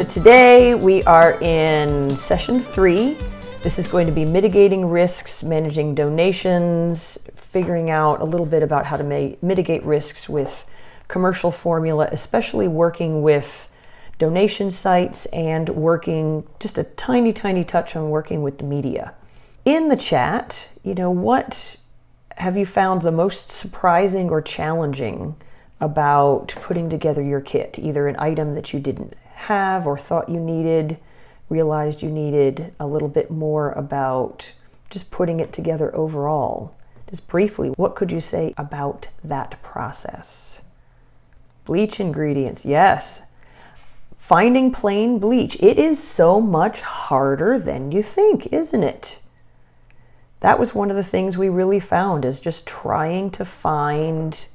today we are in session 3. This is going to be mitigating risks, managing donations, figuring out a little bit about how to mitigate risks with commercial formula, especially working with donation sites and working just a tiny touch on working with the media. In the chat, what have you found the most surprising or challenging about putting together your kit? Either an item that you didn't have or thought you needed, realized you needed, a little bit more about just putting it together overall. Just briefly, what could you say about that process? Bleach ingredients, yes. Finding plain bleach. It is so much harder than you think, isn't it? That was one of the things we really found, is just trying to find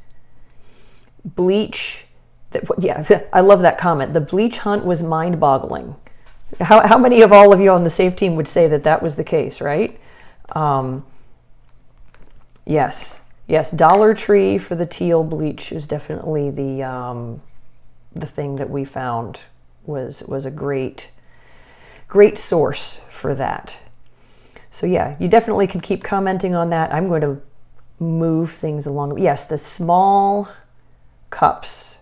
bleach. I love that comment. The bleach hunt was mind-boggling. How many of all of you on the SAFE team would say that was the case, right? Yes. Dollar Tree for the teal bleach is definitely the thing that we found was a great source for that. So yeah, you definitely can keep commenting on that. I'm going to move things along. Yes, the small cups.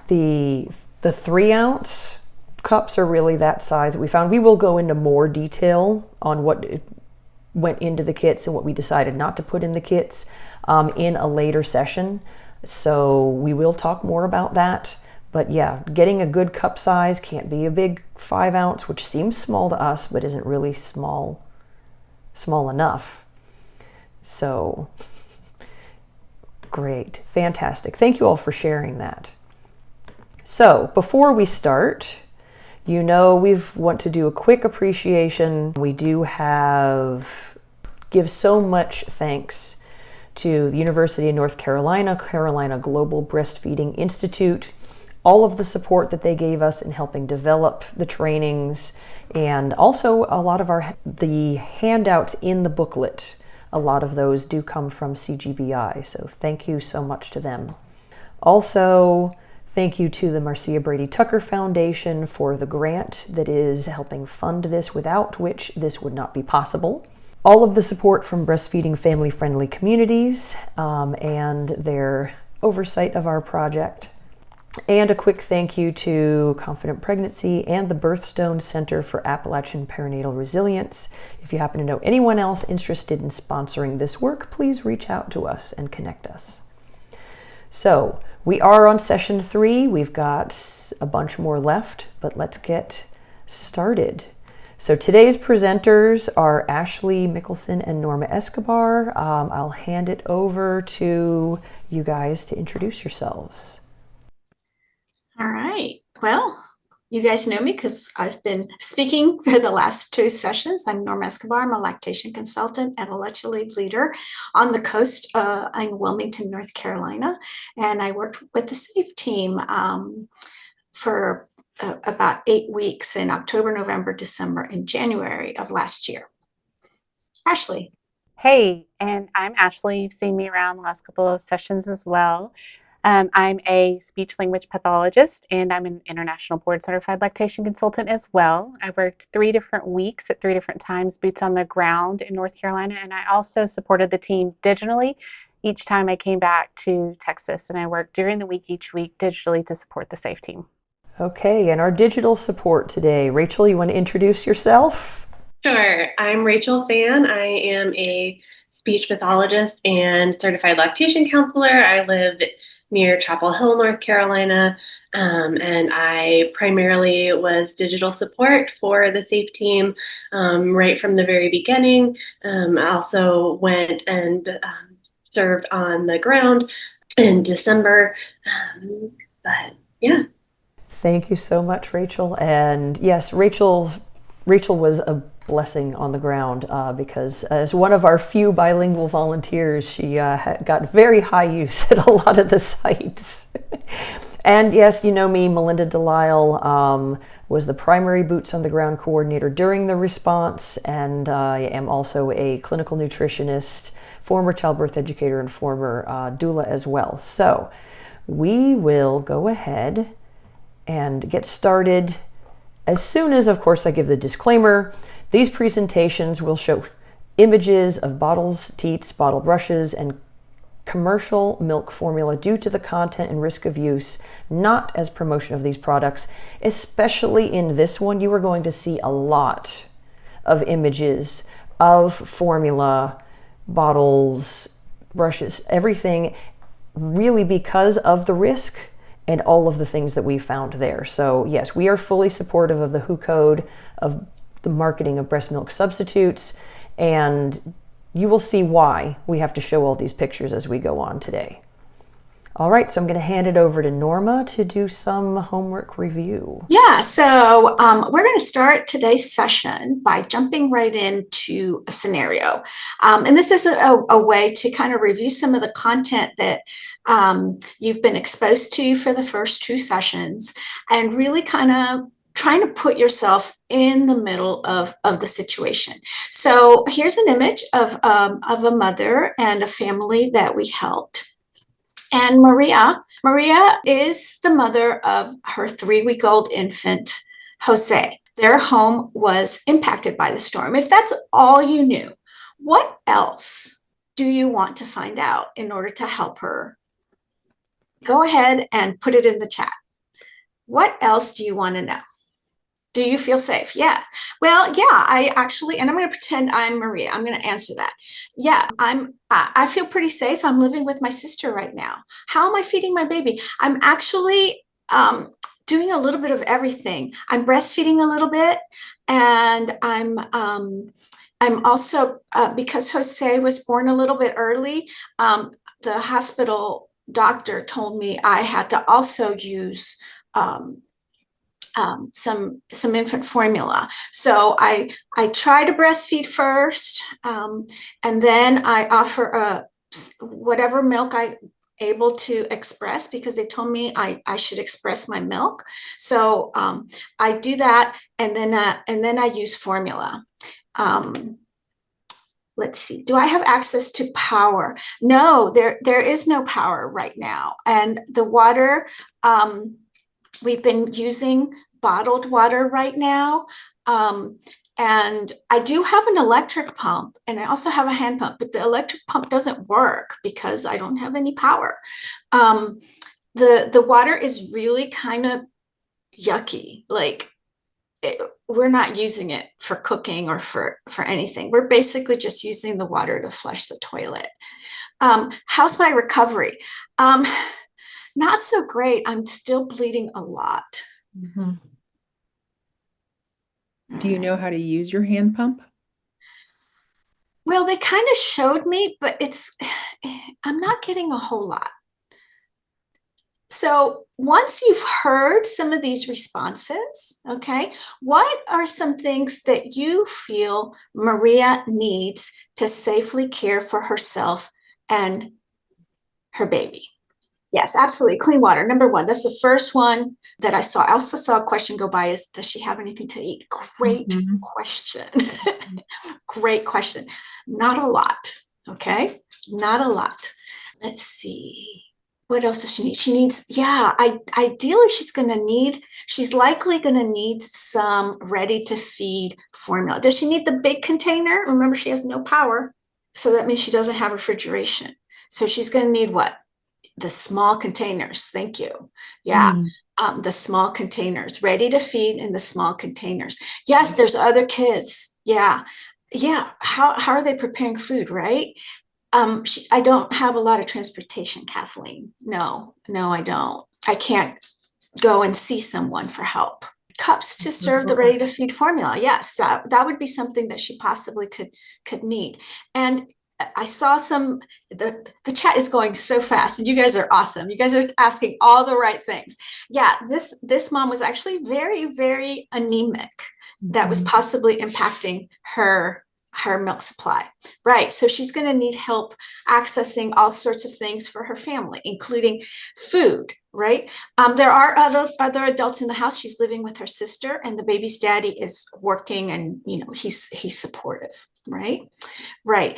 The 3-ounce cups are really that size that we found. We will go into more detail on what went into the kits and what we decided not to put in the kits in a later session. So we will talk more about that. But yeah, getting a good cup size, can't be a big 5-ounce, which seems small to us, but isn't really small enough. So great, fantastic. Thank you all for sharing that. So before we start, we want to do a quick appreciation. We do give so much thanks to the University of North Carolina Global Breastfeeding Institute, all of the support that they gave us in helping develop the trainings, and also a lot of the handouts in the booklet. A lot of those do come from CGBI, so thank you so much to them. Also, thank you to the Marcia Brady Tucker Foundation for the grant that is helping fund this, without which this would not be possible. All of the support from Breastfeeding Family-Friendly Communities and their oversight of our project. And a quick thank you to Confident Pregnancy and the Birthstone Center for Appalachian Perinatal Resilience. If you happen to know anyone else interested in sponsoring this work, please reach out to us and connect us. So, we are on session 3. We've got a bunch more left, but let's get started. So today's presenters are Ashley Mickelson and Norma Escobar. I'll hand it over to you guys to introduce yourselves. All right. Well, you guys know me because I've been speaking for the last 2 sessions. I'm Norma Escobar. I'm a lactation consultant and a lecture lead leader on the coast in Wilmington, North Carolina. And I worked with the SAFE team for about 8 weeks in October, November, December, and January of last year. Ashley. Hey, and I'm Ashley. You've seen me around the last couple of sessions as well. I'm a speech-language pathologist, and I'm an international board-certified lactation consultant as well. I worked 3 different weeks at 3 different times, boots on the ground in North Carolina, and I also supported the team digitally each time I came back to Texas, and I worked during the week each week digitally to support the SAFE team. Okay, and our digital support today. Rachel, you want to introduce yourself? Sure. I'm Rachel Fan. I am a speech pathologist and certified lactation counselor. I live near Chapel Hill, North Carolina, and I primarily was digital support for the SAFE team right from the very beginning. I also went and served on the ground in December, but yeah. Thank you so much, Rachel. And yes, Rachel was a blessing on the ground because as one of our few bilingual volunteers, she got very high use at a lot of the sites. And yes, you know me, Melinda Delisle was the primary boots on the ground coordinator during the response, and I am also a clinical nutritionist, former childbirth educator, and former doula as well. So we will go ahead and get started As soon as, of course, I give the disclaimer, these presentations will show images of bottles, teats, bottle brushes, and commercial milk formula due to the content and risk of use, not as promotion of these products. Especially in this one, you are going to see a lot of images of formula, bottles, brushes, everything, really because of the risk and all of the things that we found there. So yes, we are fully supportive of the WHO code of the marketing of breast milk substitutes, and you will see why we have to show all these pictures as we go on today. All right, so I'm going to hand it over to Norma to do some homework review. Yeah, so we're going to start today's session by jumping right into a scenario. And this is a way to kind of review some of the content that you've been exposed to for the first 2 sessions, and really kind of trying to put yourself in the middle of the situation. So here's an image of a mother and a family that we helped. And Maria is the mother of her 3-week-old infant, Jose. Their home was impacted by the storm. If that's all you knew, what else do you want to find out in order to help her? Go ahead and put it in the chat. What else do you want to know? Do you feel safe? Yeah. Well, yeah, I actually, and I'm going to pretend I'm Maria. I'm going to answer that. Yeah, I feel pretty safe. I'm living with my sister right now. How am I feeding my baby? I'm actually doing a little bit of everything. I'm breastfeeding a little bit, and I'm also, because Jose was born a little bit early, the hospital doctor told me I had to also use some infant formula. So I try to breastfeed first, and then I offer whatever milk I able to express, because they told me I should express my milk. So I do that, and then I use formula. Let's see. Do I have access to power? No, there is no power right now, and the water. We've been using bottled water right now. And I do have an electric pump, and I also have a hand pump, but the electric pump doesn't work because I don't have any power. The water is really kind of yucky. Like, we're not using it for cooking or for anything. We're basically just using the water to flush the toilet. How's my recovery? Not so great. I'm still bleeding a lot. Mm-hmm. Do you know how to use your hand pump? Well, they kind of showed me, but I'm not getting a whole lot. So once you've heard some of these responses, okay, what are some things that you feel Maria needs to safely care for herself and her baby? Yes, absolutely. Clean water. Number 1. That's the first one that I saw. I also saw a question go by, is, does she have anything to eat? Great question. Great question. Not a lot. Okay. Not a lot. Let's see. What else does she need? She needs, ideally she's likely going to need some ready to feed formula. Does she need the big container? Remember, she has no power. So that means she doesn't have refrigeration. So she's going to need what? The small containers. Thank you. Yeah. The small containers, ready to feed in the small containers. Yes, there's other kids. Yeah. How are they preparing food, right? I don't have a lot of transportation, Kathleen. No, I don't. I can't go and see someone for help. Cups to serve the ready to feed formula. Yes, that would be something that she possibly could need. And I saw the chat is going so fast, and you guys are awesome. You guys are asking all the right things. Yeah, this mom was actually very, very anemic. That was possibly impacting her milk supply. Right. So she's going to need help accessing all sorts of things for her family, including food. Right. There are other adults in the house. She's living with her sister, and the baby's daddy is working, and he's supportive. Right.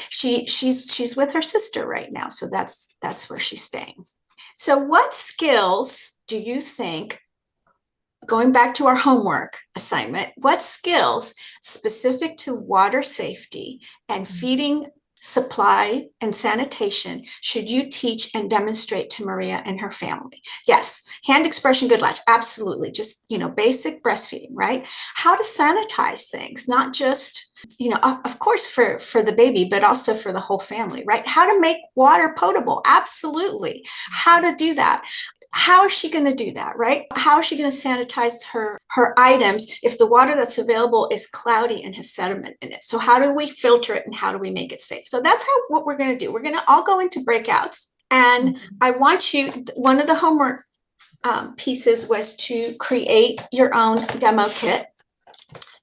She's with her sister right now. So that's where she's staying. So what skills do you think going back to our homework assignment, what skills specific to water safety and feeding supply and sanitation should you teach and demonstrate to Maria and her family? Yes, hand expression, good latch, absolutely. Just, basic breastfeeding, right? How to sanitize things, not just, of course for the baby, but also for the whole family, right? How to make water potable, absolutely. How to do that. How is she going to do that, right? How is she going to sanitize her items if the water that's available is cloudy and has sediment in it? So how do we filter it and how do we make it safe? So that's what we're going to do. We're going to all go into breakouts. And I want you, one of the homework pieces was to create your own demo kit.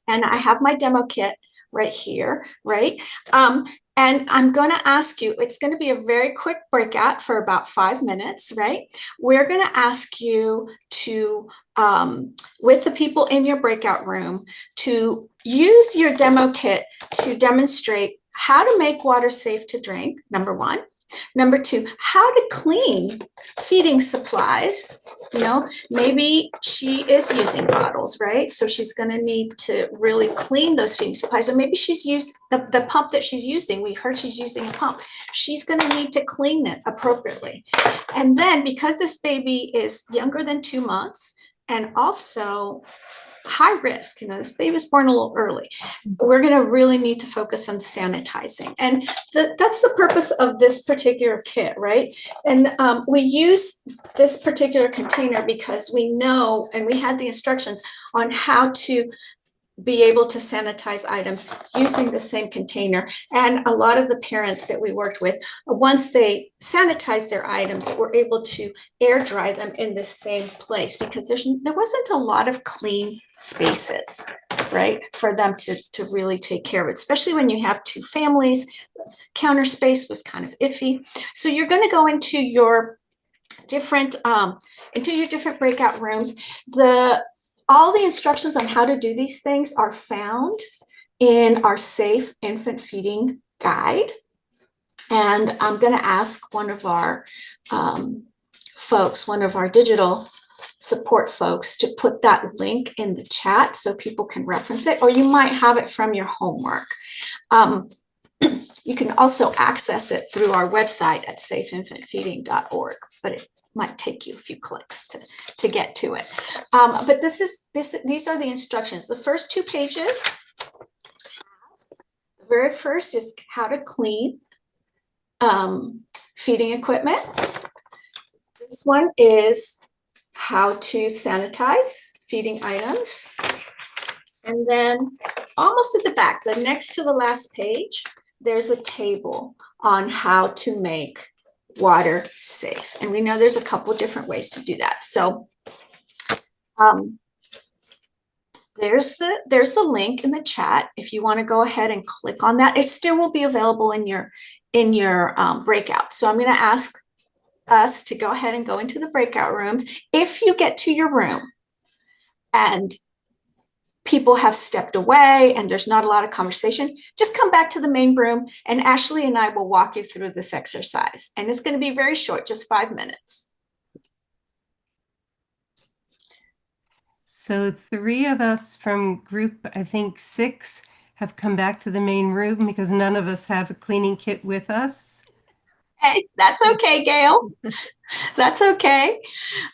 And I have my demo kit right here, right? And I'm going to ask you, it's going to be a very quick breakout for about 5 minutes, right? We're going to ask you to, with the people in your breakout room, to use your demo kit to demonstrate how to make water safe to drink, number one. Number two, how to clean feeding supplies. Maybe she is using bottles, right? So she's going to need to really clean those feeding supplies. Or maybe she's used the pump that she's using. We heard she's using a pump. She's going to need to clean it appropriately. And then because this baby is younger than 2 months and also high risk, this baby was born a little early, we're going to really need to focus on sanitizing. And that's the purpose of this particular kit, right? And we use this particular container because we know, and we had the instructions on how to be able to sanitize items using the same container. And a lot of the parents that we worked with, once they sanitized their items, were able to air dry them in the same place because there wasn't a lot of clean spaces, right, for them to really take care of it, especially when you have 2 families. Counter space was kind of iffy. So you're going to go into your different breakout rooms. All the instructions on how to do these things are found in our Safe Infant Feeding Guide. And I'm going to ask one of our folks, one of our digital support folks, to put that link in the chat so people can reference it, or you might have it from your homework. You can also access it through our website at safeinfantfeeding.org, but it might take you a few clicks to get to it. But these are the instructions. The first 2 pages, the very first is how to clean feeding equipment. This one is how to sanitize feeding items. And then almost at the back, the next to the last page, there's a table on how to make water safe. And we know there's a couple of different ways to do that. So there's the link in the chat. If you want to go ahead and click on that, it still will be available in your breakout. So I'm going to ask us to go ahead and go into the breakout rooms. If you get to your room and people have stepped away and there's not a lot of conversation, just come back to the main room and Ashley and I will walk you through this exercise. And it's going to be very short, just 5 minutes. So 3 of us from group, I think 6, have come back to the main room because none of us have a cleaning kit with us. Hey, that's okay, Gail. That's okay.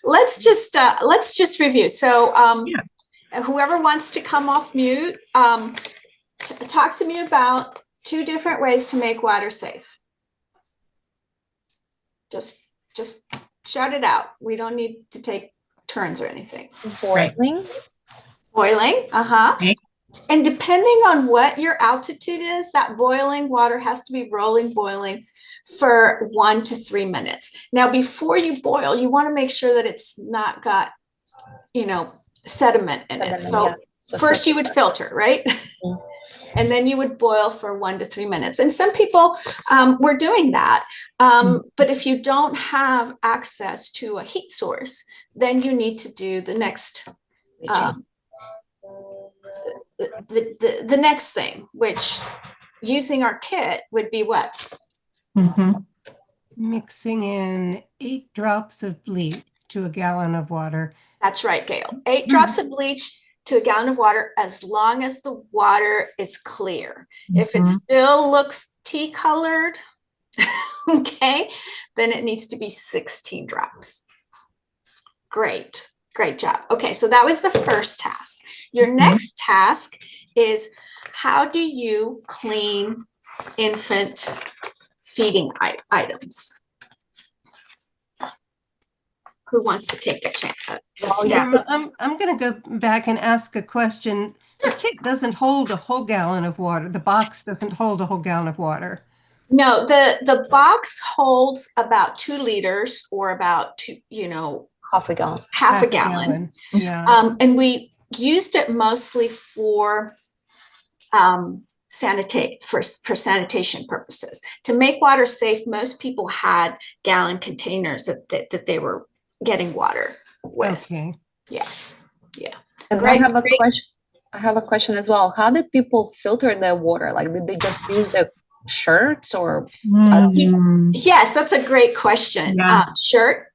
Let's just review. So whoever wants to come off mute, talk to me about 2 different ways to make water safe. Just shout it out. We don't need to take turns or anything. Boiling. Boiling, Okay. And depending on what your altitude is, that boiling water has to be boiling for 1 to 3 minutes. Now, before you boil, you want to make sure that it's not got, sediment in it. So first you would filter, right? Mm-hmm. And then you would boil for 1 to 3 minutes. And some people were doing that. But if you don't have access to a heat source, then you need to do the next the next thing, which using our kit would be what? Mm-hmm. Mixing in 8 drops of bleach. to a gallon of water. That's right, Gail. 8 drops of bleach to a gallon of water, as long as the water is clear. If it still looks tea colored, okay, then it needs to be 16 drops. Great job. Okay, so that was the first task. Your next task is, how do you clean infant feeding items? Who wants to take a chance? I'm going to go back and ask a question. The kit doesn't hold a whole gallon of water. The box doesn't hold a whole gallon of water. No, the box holds about 2 liters, or about half a gallon. Half a gallon. Yeah. And we used it mostly for sanitation purposes. To make water safe, most people had gallon containers that they were getting water with. Okay. Yeah. And I have a question as well. How did people filter their water? Like, did they just use the shirts, or? Yes, that's a great question. Yeah. Shirt.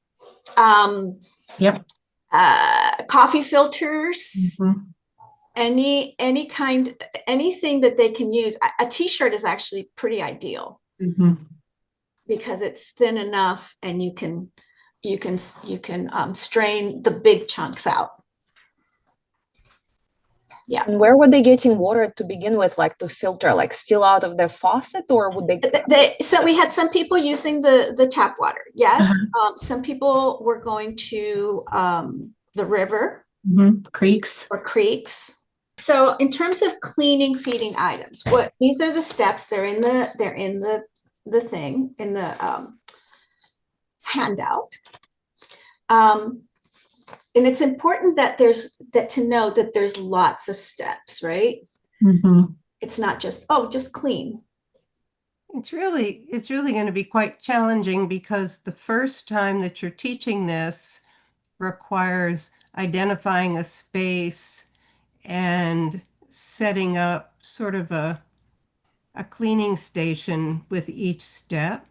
Yep. Coffee filters. Anything that they can use. A t-shirt is actually pretty ideal, because it's thin enough, and you can strain the big chunks out. Yeah. And where were they getting water to begin with, like to filter, like still out of their faucet, or would they? So we had some people using the tap water. Yes. Some people were going to the river, creeks. So in terms of cleaning feeding items, these are the steps. They're in the thing, in the handout. And it's important that to know that there's lots of steps, right? It's not just clean. It's really going to be quite challenging, because the first time that you're teaching this requires identifying a space and setting up sort of a cleaning station with each step.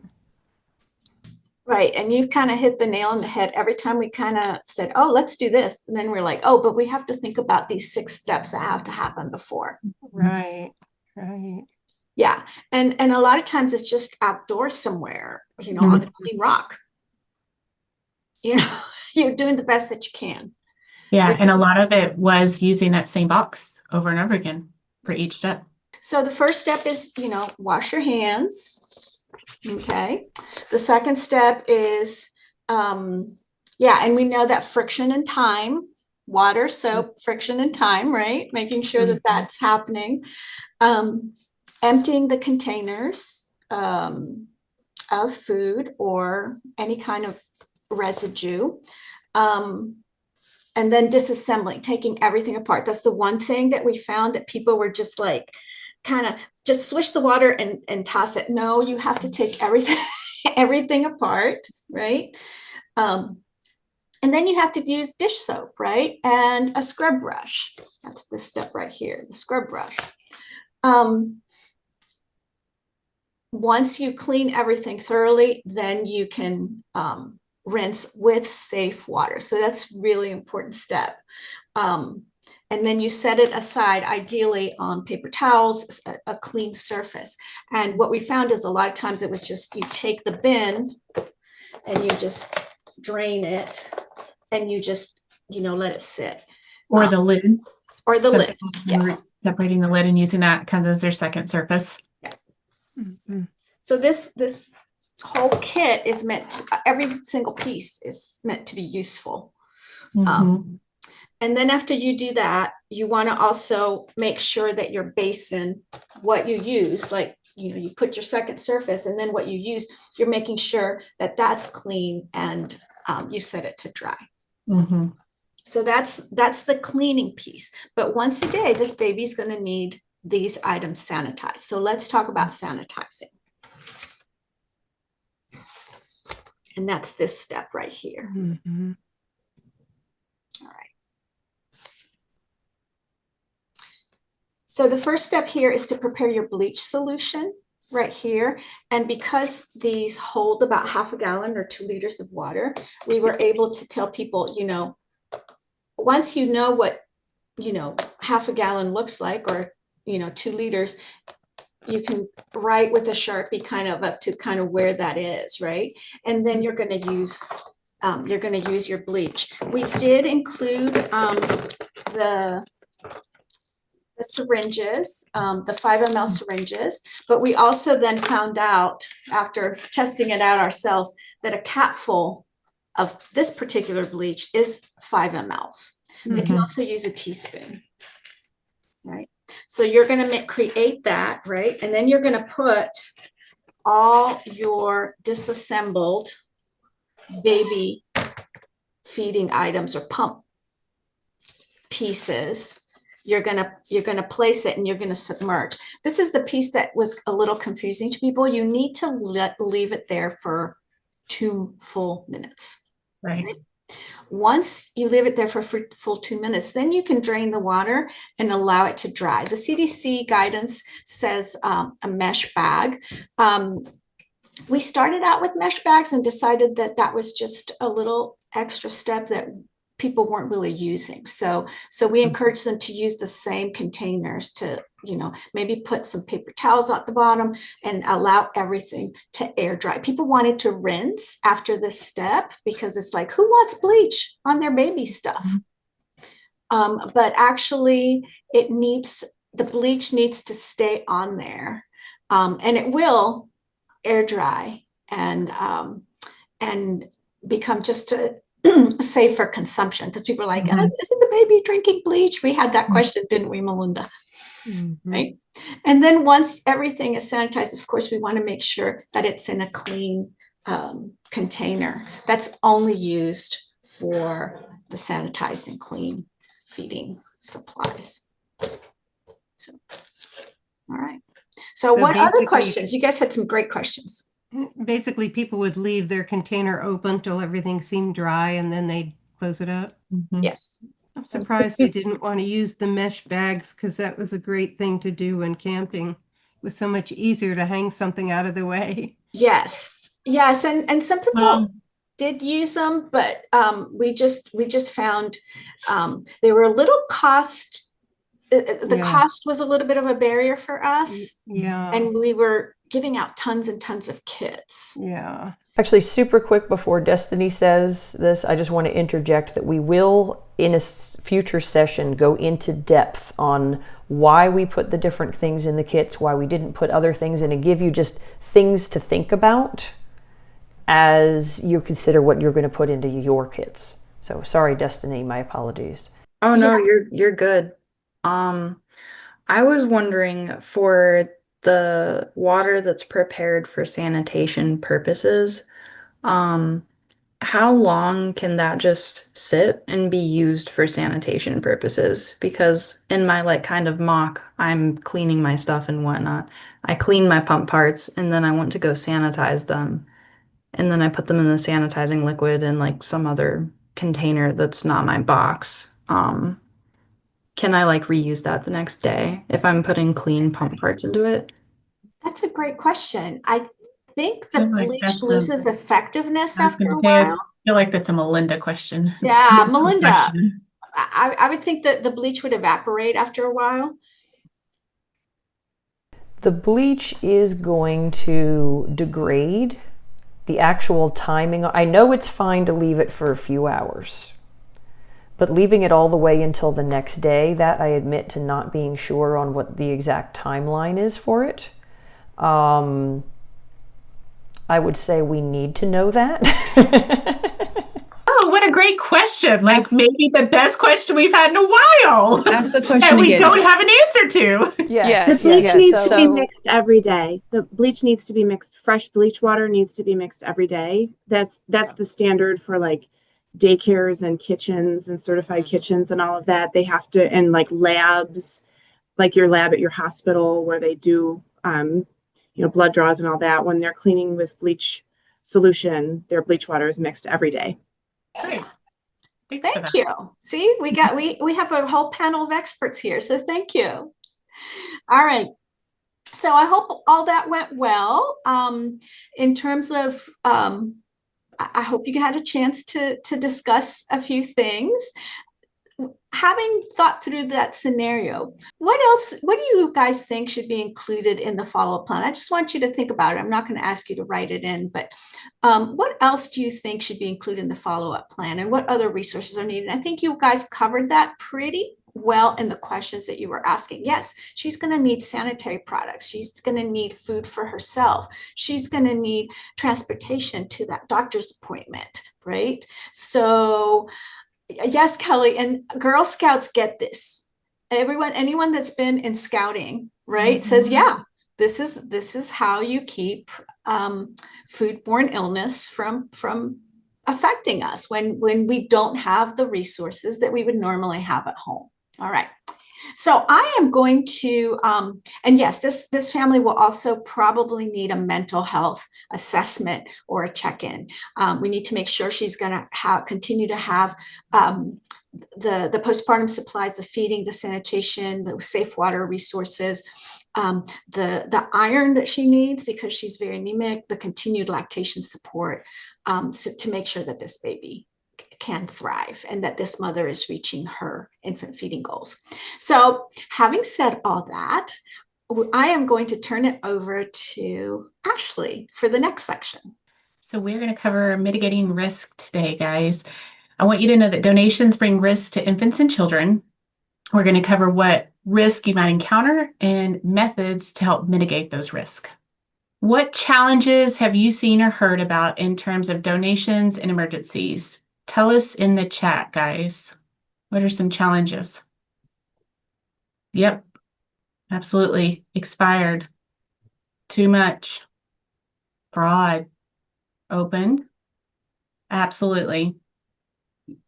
Right. And you kind of hit the nail on the head. Every time we kind of said, oh, let's do this. And then we're like, oh, but we have to think about these 6 steps that have to happen before. Right. Yeah. And a lot of times it's just outdoors somewhere, on a clean rock. You're doing the best that you can. Yeah. And a lot of it was using that same box over and over again for each step. So the first step is, wash your hands. Okay. The second step is, and we know that friction and time, water, soap, friction and time, right? Making sure that that's happening. Emptying the containers of food or any kind of residue. And then disassembling, taking everything apart. That's the one thing that we found, that people were just like, kind of just swish the water and toss it. No, you have to take everything apart, right? And then you have to use dish soap, right? And a scrub brush. That's this step right here, the scrub brush. Once you clean everything thoroughly, then you can rinse with safe water. So that's really important step. And then you set it aside, ideally on paper towels, a clean surface. And what we found is a lot of times it was just, you take the bin and you just drain it, and you just, let it sit. Or the lid. Or the lid. Yeah. Separating the lid and using that kind of as their second surface. Yeah. So this whole kit is every single piece is meant to be useful. And then after you do that, you want to also make sure that your basin, what you use, like, you put your second surface, and then what you use, you're making sure that that's clean, and you set it to dry. So that's the cleaning piece. But once a day, this baby's going to need these items sanitized. So let's talk about sanitizing. And that's this step right here. All right. So the first step here is to prepare your bleach solution. right here. And because these hold about half a gallon or 2 liters of water, we were able to tell people, once you know what, half a gallon looks like, or, 2 liters, you can write with a Sharpie kind of up to kind of where that is, right? And then you're going to use your bleach. We did include the syringes, the 5 ml syringes, but we also then found out, after testing it out ourselves, that a capful of this particular bleach is 5 mLs. They can also use a teaspoon, right? So you're going to create that, right? And then you're going to put all your disassembled baby feeding items or pump pieces. You're gonna place it and you're gonna submerge. This is the piece that was a little confusing to people. You need to leave it there for 2 full minutes. Right. Once you leave it there for full 2 minutes, then you can drain the water and allow it to dry. The CDC guidance says a mesh bag. We started out with mesh bags and decided that that was just a little extra step that people weren't really using. So we encourage them to use the same containers to, maybe put some paper towels at the bottom and allow everything to air dry. People wanted to rinse after this step because it's like, who wants bleach on their baby stuff? But actually the bleach needs to stay on there, and it will air dry and become just safe for consumption, because people are like, isn't the baby drinking bleach? We had that question, didn't we, Melinda? Right. And then once everything is sanitized, of course, we want to make sure that it's in a clean container that's only used for the sanitizing, clean feeding supplies. So, all right. So what other questions? You guys had some great questions. Basically, people would leave their container open till everything seemed dry, and then they'd close it up. Yes. I'm surprised they didn't want to use the mesh bags, because that was a great thing to do when camping. It was so much easier to hang something out of the way. Yes. And some people did use them, but we just found they were a little cost. The cost was a little bit of a barrier for us. Yeah. And we were giving out tons and tons of kits. Yeah. Actually, super quick before Destiny says this, I just want to interject that we will, in a future session, go into depth on why we put the different things in the kits, why we didn't put other things in, and give you just things to think about as you consider what you're going to put into your kits. So sorry, Destiny, my apologies. Oh no, you're good. I was wondering, for the water that's prepared for sanitation purposes, how long can that just sit and be used for sanitation purposes? Because in my kind of mock, I'm cleaning my stuff and whatnot. I clean my pump parts and then I want to go sanitize them. And then I put them in the sanitizing liquid in some other container that's not my box. Can I reuse that the next day if I'm putting clean pump parts into it? That's a great question. I think the bleach loses effectiveness after a I while. feel like that's a Melinda question. Yeah, Melinda. I would think that the bleach would evaporate after a while. The bleach is going to degrade. The actual timing, I know it's fine to leave it for a few hours, but leaving it all the way until the next day, that I admit to not being sure on what the exact timeline is for it. I would say we need to know that. Oh, what a great question. Maybe the best question we've had in a while. Ask the question that we again. don't have an answer to. Yes. The bleach needs to be mixed every day. The bleach needs to be mixed. Fresh bleach water needs to be mixed every day. That's the standard for daycares and kitchens and certified kitchens and all of that. They have to, and labs, your lab at your hospital where they do blood draws and all that. When they're cleaning with bleach solution, their bleach water is mixed every day. Great. Thank you. See, we have a whole panel of experts here, so thank you. All right. So I hope all that went well. In terms of, I hope you had a chance to discuss a few things. Having thought through that scenario, what do you guys think should be included in the follow-up plan? I just want you to think about it. I'm not going to ask you to write it in, but what else do you think should be included in the follow-up plan, and what other resources are needed? I think you guys covered that pretty well in the questions that you were asking. Yes, she's going to need sanitary products. She's going to need food for herself. She's going to need transportation to that doctor's appointment, right? So yes, Kelly, and Girl Scouts get this. Anyone that's been in scouting, right, says, yeah, this is how you keep foodborne illness from affecting us when we don't have the resources that we would normally have at home. All right. So I am going to, and yes, this family will also probably need a mental health assessment or a check-in. We need to make sure she's going to continue to have the postpartum supplies, the feeding, the sanitation, the safe water resources, the iron that she needs because she's very anemic, the continued lactation support, so to make sure that this baby can thrive and that this mother is reaching her infant feeding goals. So having said all that, I am going to turn it over to Ashley for the next section. So we're going to cover mitigating risk today, guys. I want you to know that donations bring risk to infants and children. We're going to cover what risk you might encounter and methods to help mitigate those risks. What challenges have you seen or heard about in terms of donations and emergencies? Tell us in the chat, guys. What are some challenges? Yep, absolutely. Expired. Too much. Broad. Open. Absolutely.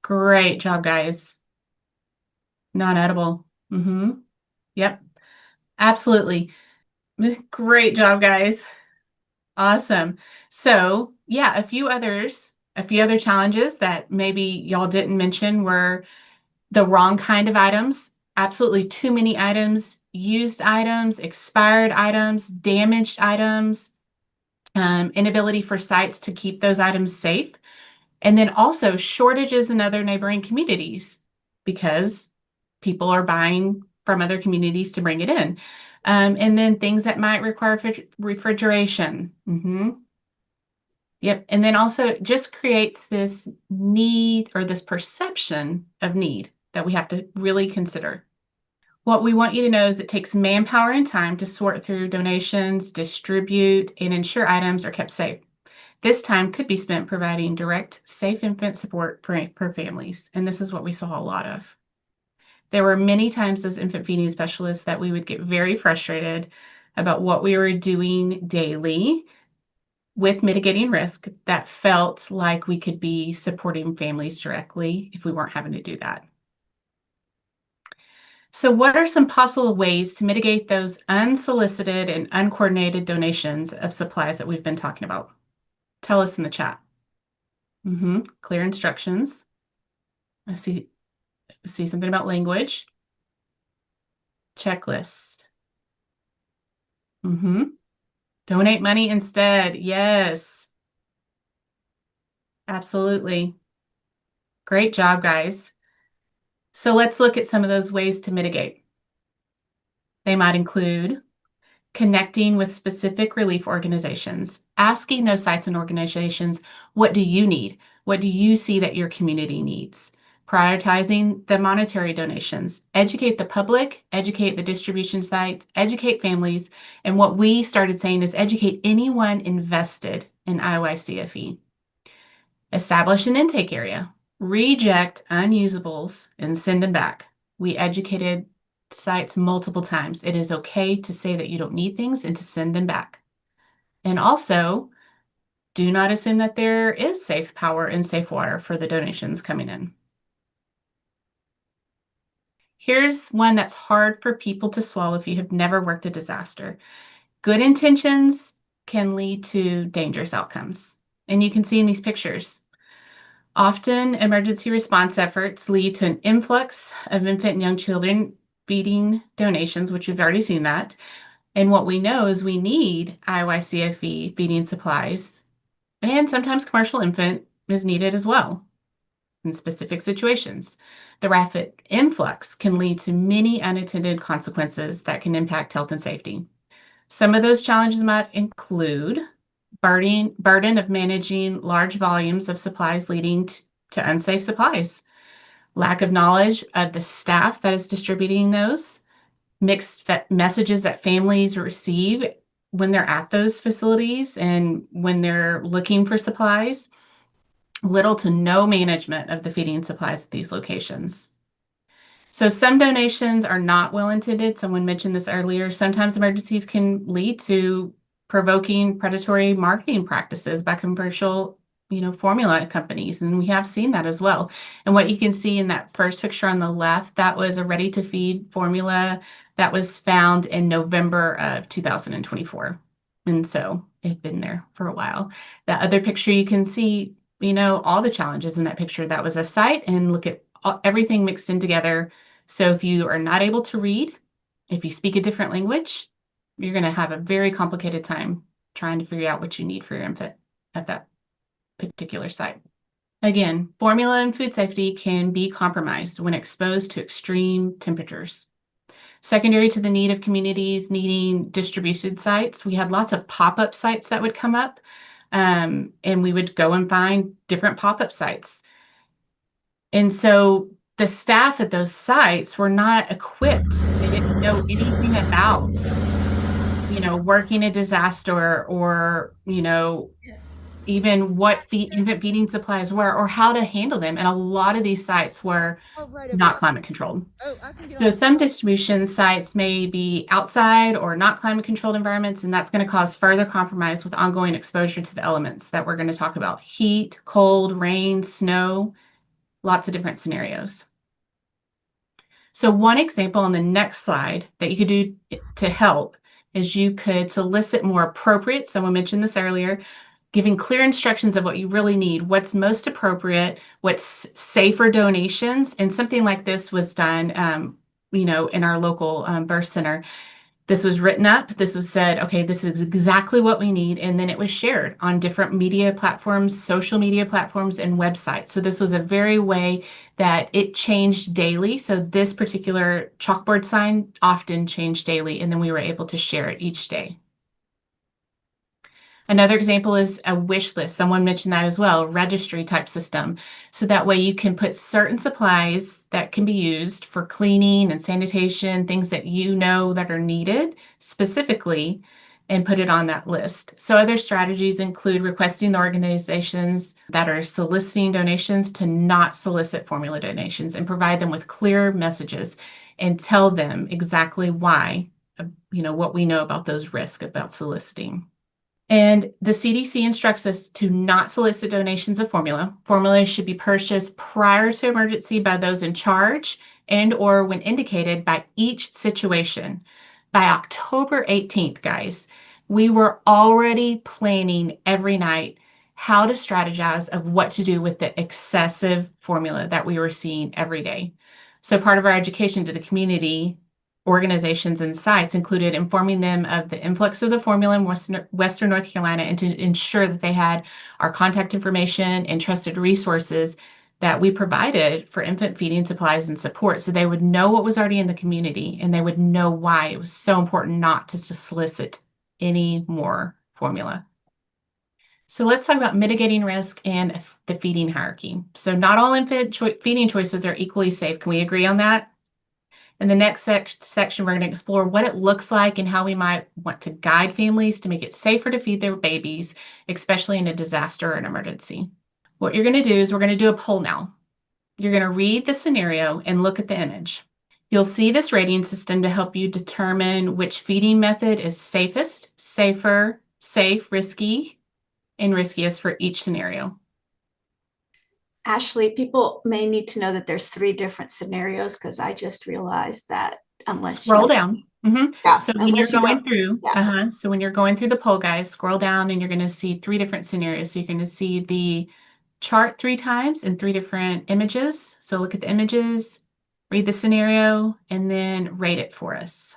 Great job, guys. Non-edible. Yep, absolutely. Great job, guys. Awesome. So yeah, a few other challenges that maybe y'all didn't mention were the wrong kind of items, absolutely too many items, used items, expired items, damaged items, inability for sites to keep those items safe, and then also shortages in other neighboring communities because people are buying from other communities to bring it in. And then things that might require refrigeration. Yep. And then also just creates this need or this perception of need that we have to really consider. What we want you to know is it takes manpower and time to sort through donations, distribute, and ensure items are kept safe. This time could be spent providing direct, safe infant support for families. And this is what we saw a lot of. There were many times as infant feeding specialists that we would get very frustrated about what we were doing daily with mitigating risk that felt like we could be supporting families directly if we weren't having to do that. So what are some possible ways to mitigate those unsolicited and uncoordinated donations of supplies that we've been talking about? Tell us in the chat. Clear instructions. I see something about language. Checklist. Donate money instead. Yes. Absolutely. Great job, guys. So let's look at some of those ways to mitigate. They might include connecting with specific relief organizations, asking those sites and organizations, what do you need? What do you see that your community needs? Prioritizing the monetary donations, educate the public, educate the distribution sites, educate families, and what we started saying is educate anyone invested in IYCFE. Establish an intake area, reject unusables, and send them back. We educated sites multiple times. It is okay to say that you don't need things and to send them back. And also, do not assume that there is safe power and safe water for the donations coming in. Here's one that's hard for people to swallow if you have never worked a disaster. Good intentions can lead to dangerous outcomes. And you can see in these pictures. Often, emergency response efforts lead to an influx of infant and young children feeding donations, which you've already seen that. And what we know is we need IYCFE feeding supplies, and sometimes commercial infant is needed as well in specific situations. The rapid influx can lead to many unintended consequences that can impact health and safety. Some of those challenges might include burden of managing large volumes of supplies leading to unsafe supplies, lack of knowledge of the staff that is distributing those, mixed messages that families receive when they're at those facilities and when they're looking for supplies, little to no management of the feeding supplies at these locations. So some donations are not well intended. Someone mentioned this earlier. Sometimes emergencies can lead to provoking predatory marketing practices by commercial, formula companies. And we have seen that as well. And what you can see in that first picture on the left, that was a ready-to-feed formula that was found in November of 2024. And so it's been there for a while. That other picture, you can see, all the challenges in that picture. That was a site, and look at everything mixed in together. So if you are not able to read, if you speak a different language, you're going to have a very complicated time trying to figure out what you need for your infant at that particular site. Again, formula and food safety can be compromised when exposed to extreme temperatures. Secondary to the need of communities needing distribution sites, we had lots of pop-up sites that would come up, and we would go and find different pop-up sites. And so the staff at those sites were not equipped. They didn't know anything about, working a disaster or, even what infant feeding supplies were or how to handle them. And a lot of these sites were not climate controlled. So some distribution sites may be outside or not climate controlled environments, and that's going to cause further compromise with ongoing exposure to the elements that we're going to talk about: heat, cold, rain, snow, lots of different scenarios. So one example on the next slide that you could do to help is you could solicit more appropriate, someone mentioned this earlier, giving clear instructions of what you really need, what's most appropriate, what's safer donations. And something like this was done, in our local birth center. This was written up. This was said, okay, this is exactly what we need. And then it was shared on different media platforms, social media platforms, and websites. So this was a very way that it changed daily. So this particular chalkboard sign often changed daily, and then we were able to share it each day. Another example is a wish list. Someone mentioned that as well, registry type system. So that way you can put certain supplies that can be used for cleaning and sanitation, things that that are needed specifically, and put it on that list. So other strategies include requesting the organizations that are soliciting donations to not solicit formula donations and provide them with clear messages and tell them exactly why, what we know about those risks about soliciting. And the CDC instructs us to not solicit donations of formula. Formula should be purchased prior to emergency by those in charge and or when indicated by each situation. By October 18th, guys, we were already planning every night how to strategize of what to do with the excessive formula that we were seeing every day. So part of our education to the community organizations and sites included informing them of the influx of the formula in Western North Carolina and to ensure that they had our contact information and trusted resources that we provided for infant feeding supplies and support, so they would know what was already in the community and they would know why it was so important not to solicit any more formula. So let's talk about mitigating risk and the feeding hierarchy. So not all infant feeding choices are equally safe. Can we agree on that? In the next section, we're going to explore what it looks like and how we might want to guide families to make it safer to feed their babies, especially in a disaster or an emergency. What you're going to do is we're going to do a poll now. You're going to read the scenario and look at the image. You'll see this rating system to help you determine which feeding method is safest, safer, safe, risky, and riskiest for each scenario. Ashley, people may need to know that there's 3 different scenarios because I just realized that unless scroll down. Yeah, so when you're going through, so when you're going through the poll, guys, scroll down and you're going to see 3 different scenarios. So you're going to see the chart 3 times in 3 different images. So look at the images, read the scenario, and then rate it for us.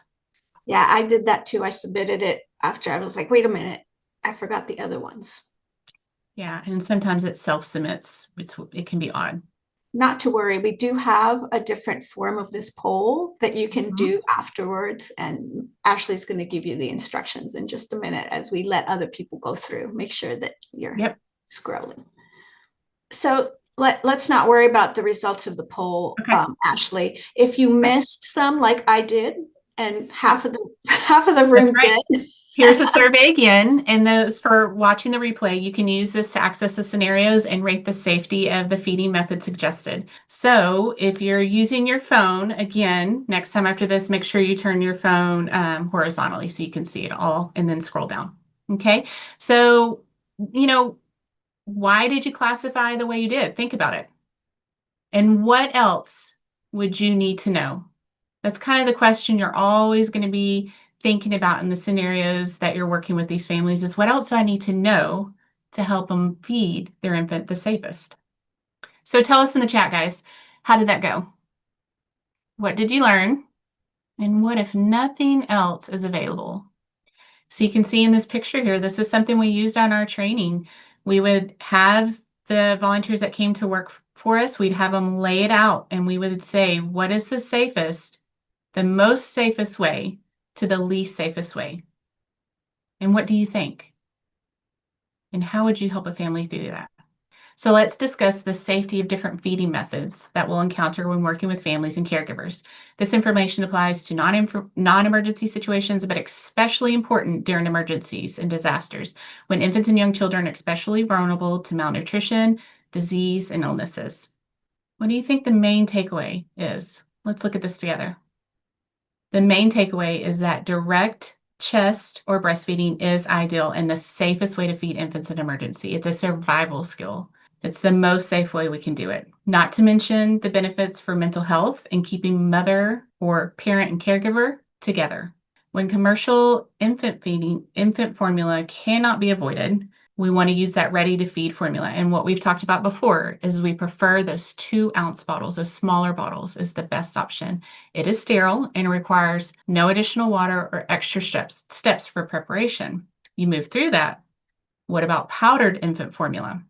Yeah, I did that too. I submitted it after I was like, wait a minute, I forgot the other ones. Yeah, and sometimes it self-submits. It can be odd. Not to worry, we do have a different form of this poll that you can Mhm. do afterwards, and Ashley's going to give you the instructions in just a minute as we let other people go through. Make sure that you're scrolling. So let's not worry about the results of the poll, Okay. Ashley. If you missed some, like I did, and half of the room did. Here's a survey again, and those for watching the replay, you can use this to access the scenarios and rate the safety of the feeding method suggested. So if you're using your phone, again, next time after this, make sure you turn your phone horizontally so you can see it all and then scroll down. Okay, so, why did you classify the way you did? Think about it. And what else would you need to know? That's kind of the question you're always going to be thinking about in the scenarios that you're working with these families is what else do I need to know to help them feed their infant the safest? So tell us in the chat, guys, how did that go? What did you learn? And what if nothing else is available? So you can see in this picture here, this is something we used on our training. We would have the volunteers that came to work for us, we'd have them lay it out and we would say, what is the most safest way to the least safest way? And what do you think? And how would you help a family do that? So let's discuss the safety of different feeding methods that we'll encounter when working with families and caregivers. This information applies to non-emergency situations, but especially important during emergencies and disasters, when infants and young children are especially vulnerable to malnutrition, disease, and illnesses. What do you think the main takeaway is? Let's look at this together. The main takeaway is that direct chest or breastfeeding is ideal and the safest way to feed infants in emergency. It's a survival skill. It's the most safe way we can do it. Not to mention the benefits for mental health and keeping mother or parent and caregiver together. When commercial infant formula cannot be avoided, we want to use that ready to feed formula. And what we've talked about before is we prefer those 2-ounce bottles, those smaller bottles is the best option. It is sterile and requires no additional water or extra steps for preparation. You move through that. What about powdered infant formula?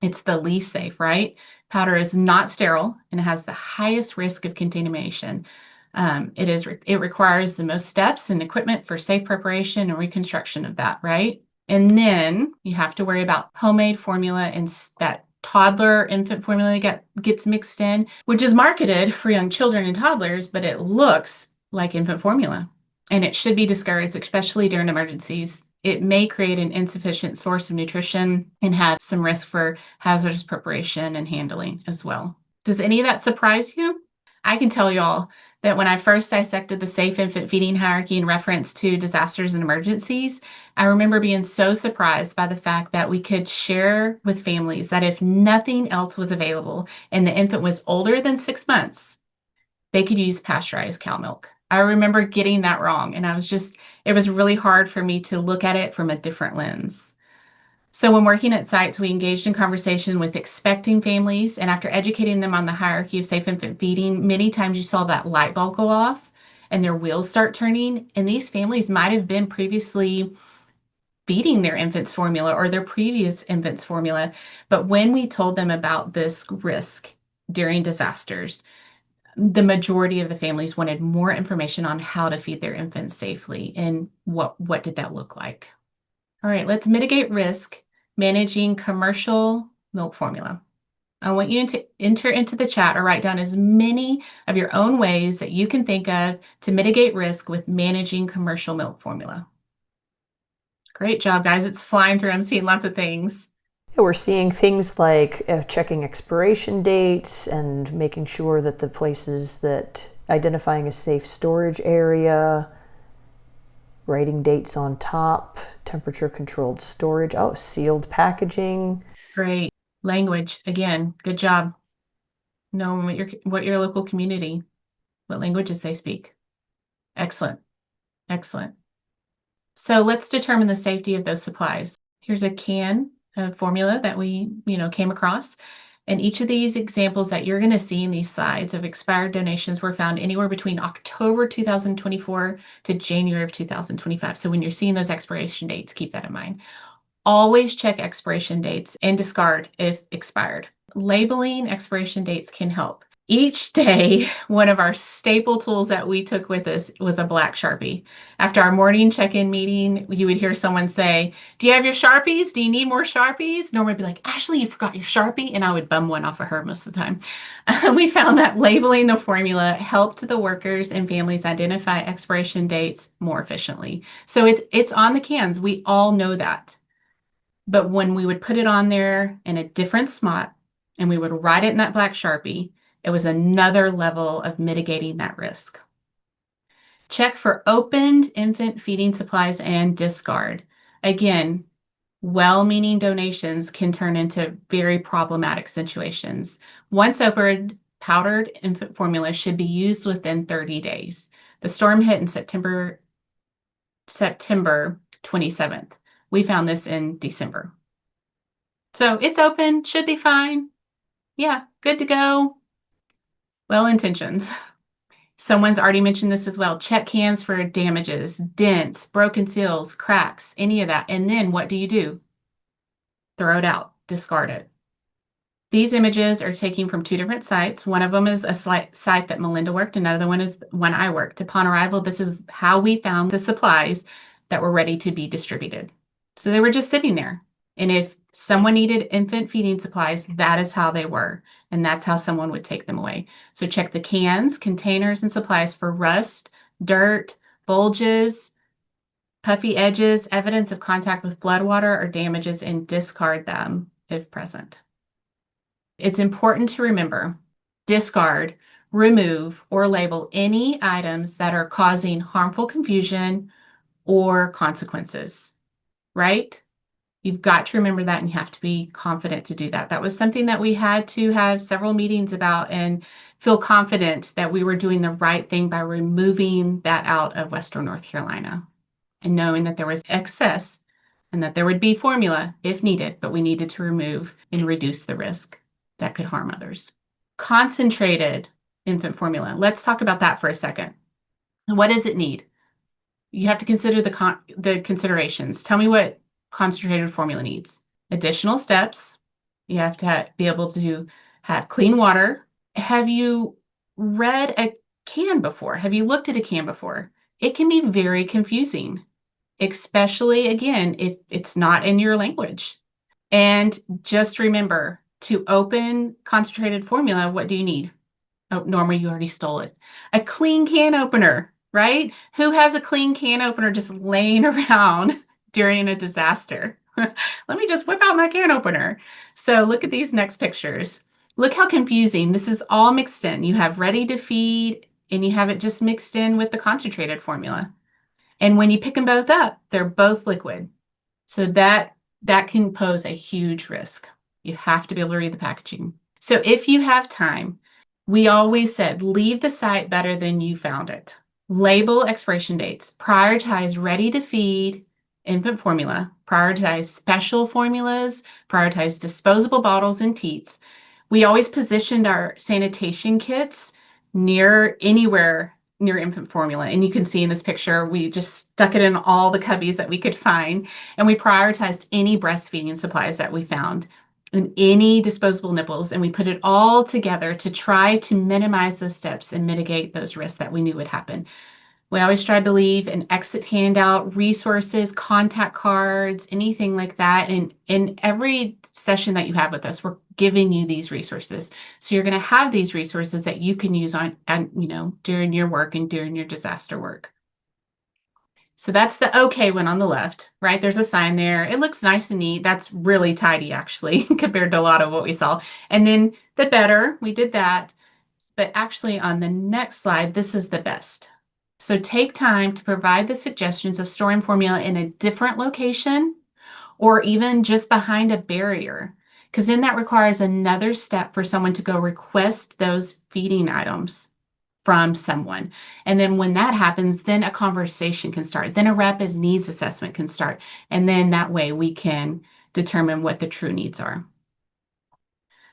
It's the least safe, right? Powder is not sterile and it has the highest risk of contamination. It requires the most steps and equipment for safe preparation and reconstruction of that, right? And then you have to worry about homemade formula and that toddler infant formula gets mixed in, which is marketed for young children and toddlers, but it looks like infant formula. And it should be discouraged, especially during emergencies. It may create an insufficient source of nutrition and have some risk for hazardous preparation and handling as well. Does any of that surprise you? I can tell y'all that when I first dissected the safe infant feeding hierarchy in reference to disasters and emergencies, I remember being so surprised by the fact that we could share with families that if nothing else was available and the infant was older than 6 months, they could use pasteurized cow milk. I remember getting that wrong, and it was really hard for me to look at it from a different lens. So when working at sites, we engaged in conversation with expecting families, and after educating them on the hierarchy of safe infant feeding, many times you saw that light bulb go off and their wheels start turning, and these families might have been previously feeding their infants formula or their previous infants formula, but when we told them about this risk during disasters, the majority of the families wanted more information on how to feed their infants safely and what did that look like. All right, let's mitigate risk managing commercial milk formula. I want you to enter into the chat or write down as many of your own ways that you can think of to mitigate risk with managing commercial milk formula. Great job, guys. It's flying through. I'm seeing lots of things. We're seeing things like checking expiration dates and making sure that the places that identifying a safe storage area, writing dates on top, temperature controlled storage, sealed packaging. Great. Language, again, good job. Knowing what your local community, what languages they speak. Excellent. Excellent. So let's determine the safety of those supplies. Here's a can of formula that we, came across. And each of these examples that you're going to see in these slides of expired donations were found anywhere between October 2024 to January of 2025. So when you're seeing those expiration dates, keep that in mind. Always check expiration dates and discard if expired. Labeling expiration dates can help. Each day, one of our staple tools that we took with us was a black Sharpie. After our morning check-in meeting, you would hear someone say, "Do you have your Sharpies? Do you need more Sharpies?" Norma would be like, "Ashley, you forgot your Sharpie." And I would bum one off of her most of the time. We found that labeling the formula helped the workers and families identify expiration dates more efficiently. So it's on the cans. We all know that. But when we would put it on there in a different spot and we would write it in that black Sharpie, it was another level of mitigating that risk. Check for opened infant feeding supplies and discard. Again, well-meaning donations can turn into very problematic situations. Once opened, powdered infant formula should be used within 30 days. The storm hit in September 27th. We found this in December. So it's open, should be fine. Yeah, good to go. Well intentions. Someone's already mentioned this as well. Check cans for damages, dents, broken seals, cracks, any of that. And then what do? Throw it out, discard it. These images are taken from two different sites. One of them is a site that Melinda worked. Another one is one I worked. Upon arrival, this is how we found the supplies that were ready to be distributed. So they were just sitting there. And if someone needed infant feeding supplies, that is how they were. And that's how someone would take them away. So check the cans, containers, and supplies for rust, dirt, bulges, puffy edges, evidence of contact with floodwater or damages, and discard them if present. It's important to remember, discard, remove, or label any items that are causing harmful confusion or consequences, right? You've got to remember that, and you have to be confident to do that. That was something that we had to have several meetings about and feel confident that we were doing the right thing by removing that out of Western North Carolina and knowing that there was excess and that there would be formula if needed, but we needed to remove and reduce the risk that could harm others. Concentrated infant formula. Let's talk about that for a second. What does it need? You have to consider the considerations. Tell me what concentrated formula needs. Additional steps. You have to be able to have clean water. Have you read a can before? Have you looked at a can before? It can be very confusing, especially, again, if it's not in your language. And just remember, to open concentrated formula, what do you need? Oh, Norma, you already stole it. A clean can opener, right? Who has a clean can opener just laying around during a disaster? Let me just whip out my can opener. So look at these next pictures. Look how confusing. This is all mixed in. You have ready to feed and you have it just mixed in with the concentrated formula. And when you pick them both up, they're both liquid. So that can pose a huge risk. You have to be able to read the packaging. So if you have time, we always said, leave the site better than you found it. Label expiration dates. Prioritize ready to feed infant formula. Prioritize special formulas. Prioritize disposable bottles and teats. We always positioned our sanitation kits anywhere near infant formula. And you can see in this picture, we just stuck it in all the cubbies that we could find. And we prioritized any breastfeeding supplies that we found and any disposable nipples. And we put it all together to try to minimize those steps and mitigate those risks that we knew would happen. We always tried to leave an exit handout, resources, contact cards, anything like that. And in every session that you have with us, we're giving you these resources. So you're going to have these resources that you can use during your work and during your disaster work. So that's the okay one on the left, right? There's a sign there. It looks nice and neat. That's really tidy, actually, compared to a lot of what we saw. And then the better, we did that. But actually on the next slide, this is the best. So take time to provide the suggestions of storing formula in a different location or even just behind a barrier, because then that requires another step for someone to go request those feeding items from someone. And then when that happens, then a conversation can start. Then a rapid needs assessment can start. And then that way we can determine what the true needs are.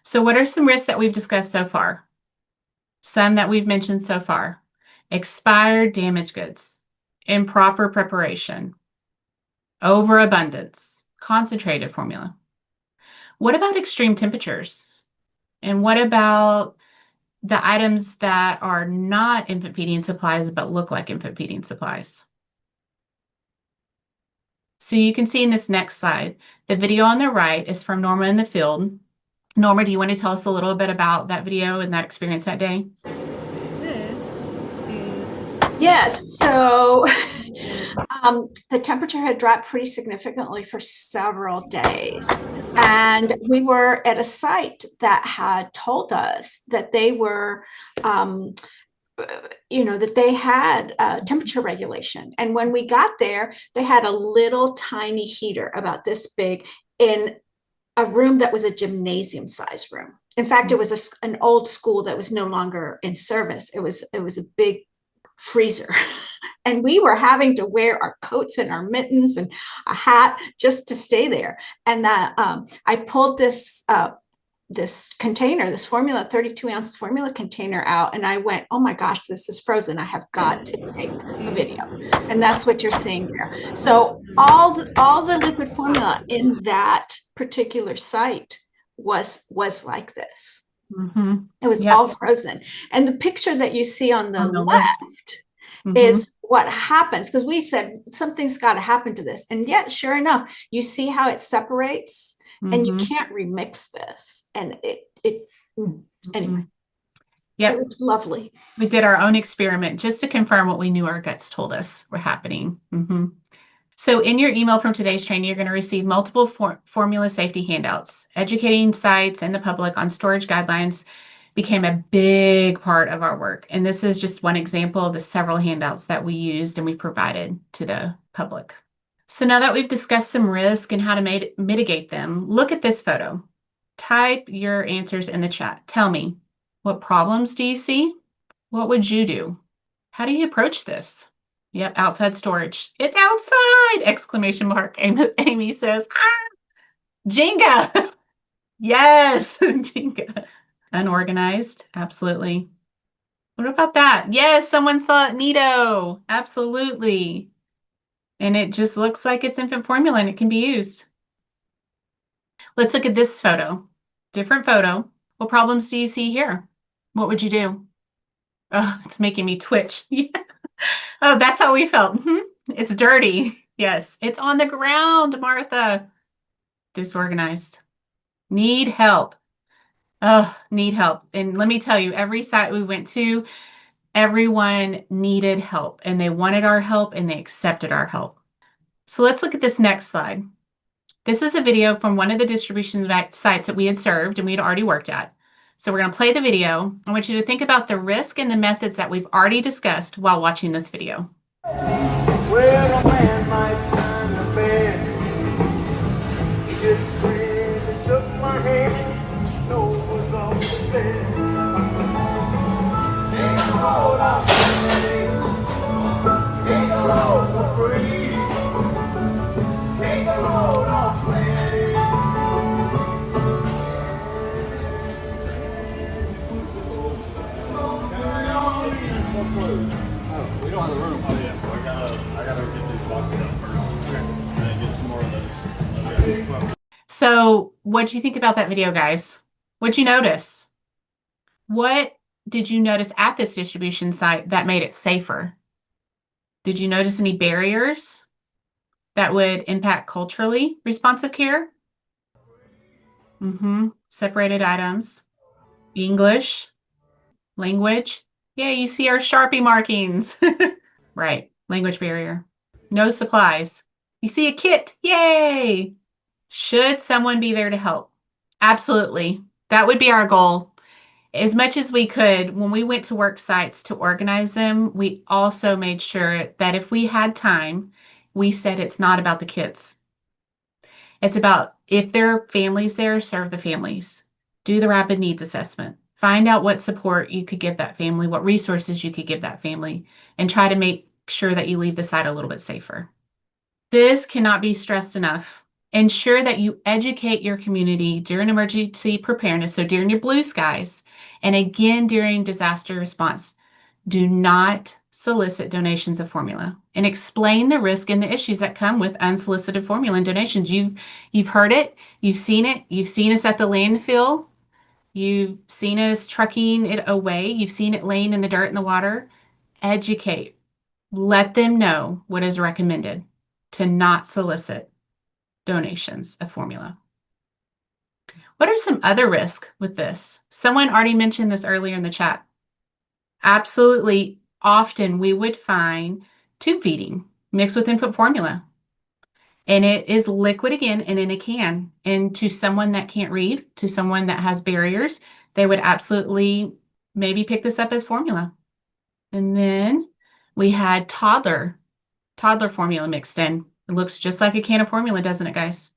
So what are some risks that we've discussed so far? Some that we've mentioned so far: expired damaged goods, improper preparation, overabundance, concentrated formula. What about extreme temperatures? And what about the items that are not infant feeding supplies but look like infant feeding supplies? So you can see in this next slide, the video on the right is from Norma in the field. Norma, do you want to tell us a little bit about that video and that experience that day? Yes, so the temperature had dropped pretty significantly for several days. And we were at a site that had told us that they were, that they had temperature regulation. And when we got there, they had a little tiny heater about this big in a room that was a gymnasium size room. In fact, it was an old school that was no longer in service. It was a big freezer. And we were having to wear our coats and our mittens and a hat just to stay there. And that I pulled this container, this formula, 32 ounce formula container out, and I went, oh my gosh, this is frozen. I have got to take a video. And that's what you're seeing there. So all the liquid formula in that particular site was like this. Mm-hmm. It was all frozen. And the picture that you see on the left is what happens, because we said something's got to happen to this. And yet, sure enough, you see how it separates, and you can't remix this. And anyway. Yeah, it was lovely. We did our own experiment just to confirm what we knew our guts told us were happening. So in your email from today's training, you're going to receive multiple formula safety handouts. Educating sites and the public on storage guidelines became a big part of our work. And this is just one example of the several handouts that we used and we provided to the public. So now that we've discussed some risk and how to mitigate them, look at this photo. Type your answers in the chat. Tell me, what problems do you see? What would you do? How do you approach this? Yep, outside storage. It's outside! Exclamation mark. Amy says, Jenga! Yes, Jenga. Unorganized, absolutely. What about that? Yes, someone saw it neato. Absolutely. And it just looks like it's infant formula and it can be used. Let's look at this photo. Different photo. What problems do you see here? What would you do? Oh, it's making me twitch. Oh, that's how we felt. It's dirty. Yes, it's on the ground, Martha. Disorganized. Need help. Oh, need help. And let me tell you, every site we went to, everyone needed help and they wanted our help and they accepted our help. So let's look at this next slide. This is a video from one of the distribution sites that we had served and we had already worked at. So we're going to play the video. I want you to think about the risk and the methods that we've already discussed while watching this video. Well, a man might find the best. He just really shook my hand. No was all he said. Take the road off plenty. Take the road for free. Take the road off plenty. Oh, we don't have the room. Oh yeah, I gotta get these boxes out first. Okay. And get some more of those. So what did you think about that video, guys? What'd you notice? What did you notice at this distribution site that made it safer? Did you notice any barriers that would impact culturally responsive care? Separated items. English. Language. Yeah, you see our Sharpie markings. Right. Language barrier. No supplies. You see a kit. Yay! Should someone be there to help? Absolutely. That would be our goal. As much as we could, when we went to work sites to organize them, we also made sure that if we had time, we said it's not about the kids. It's about if there are families there, serve the families. Do the rapid needs assessment. Find out what support you could give that family, what resources you could give that family, and try to make sure that you leave the site a little bit safer. This cannot be stressed enough. Ensure that you educate your community during emergency preparedness, so during your blue skies, and again during disaster response. Do not solicit donations of formula, and explain the risk and the issues that come with unsolicited formula and donations. You've heard it, you've seen us at the landfill, you've seen us trucking it away, you've seen it laying in the dirt and the water. Educate. Let them know what is recommended to not solicit donations of formula. What are some other risks with this? Someone already mentioned this earlier in the chat. Absolutely, often we would find tube feeding mixed with infant formula. And it is liquid again and in a can. And to someone that can't read, to someone that has barriers, they would absolutely maybe pick this up as formula. And then we had toddler formula mixed in. It looks just like a can of formula, doesn't it, guys?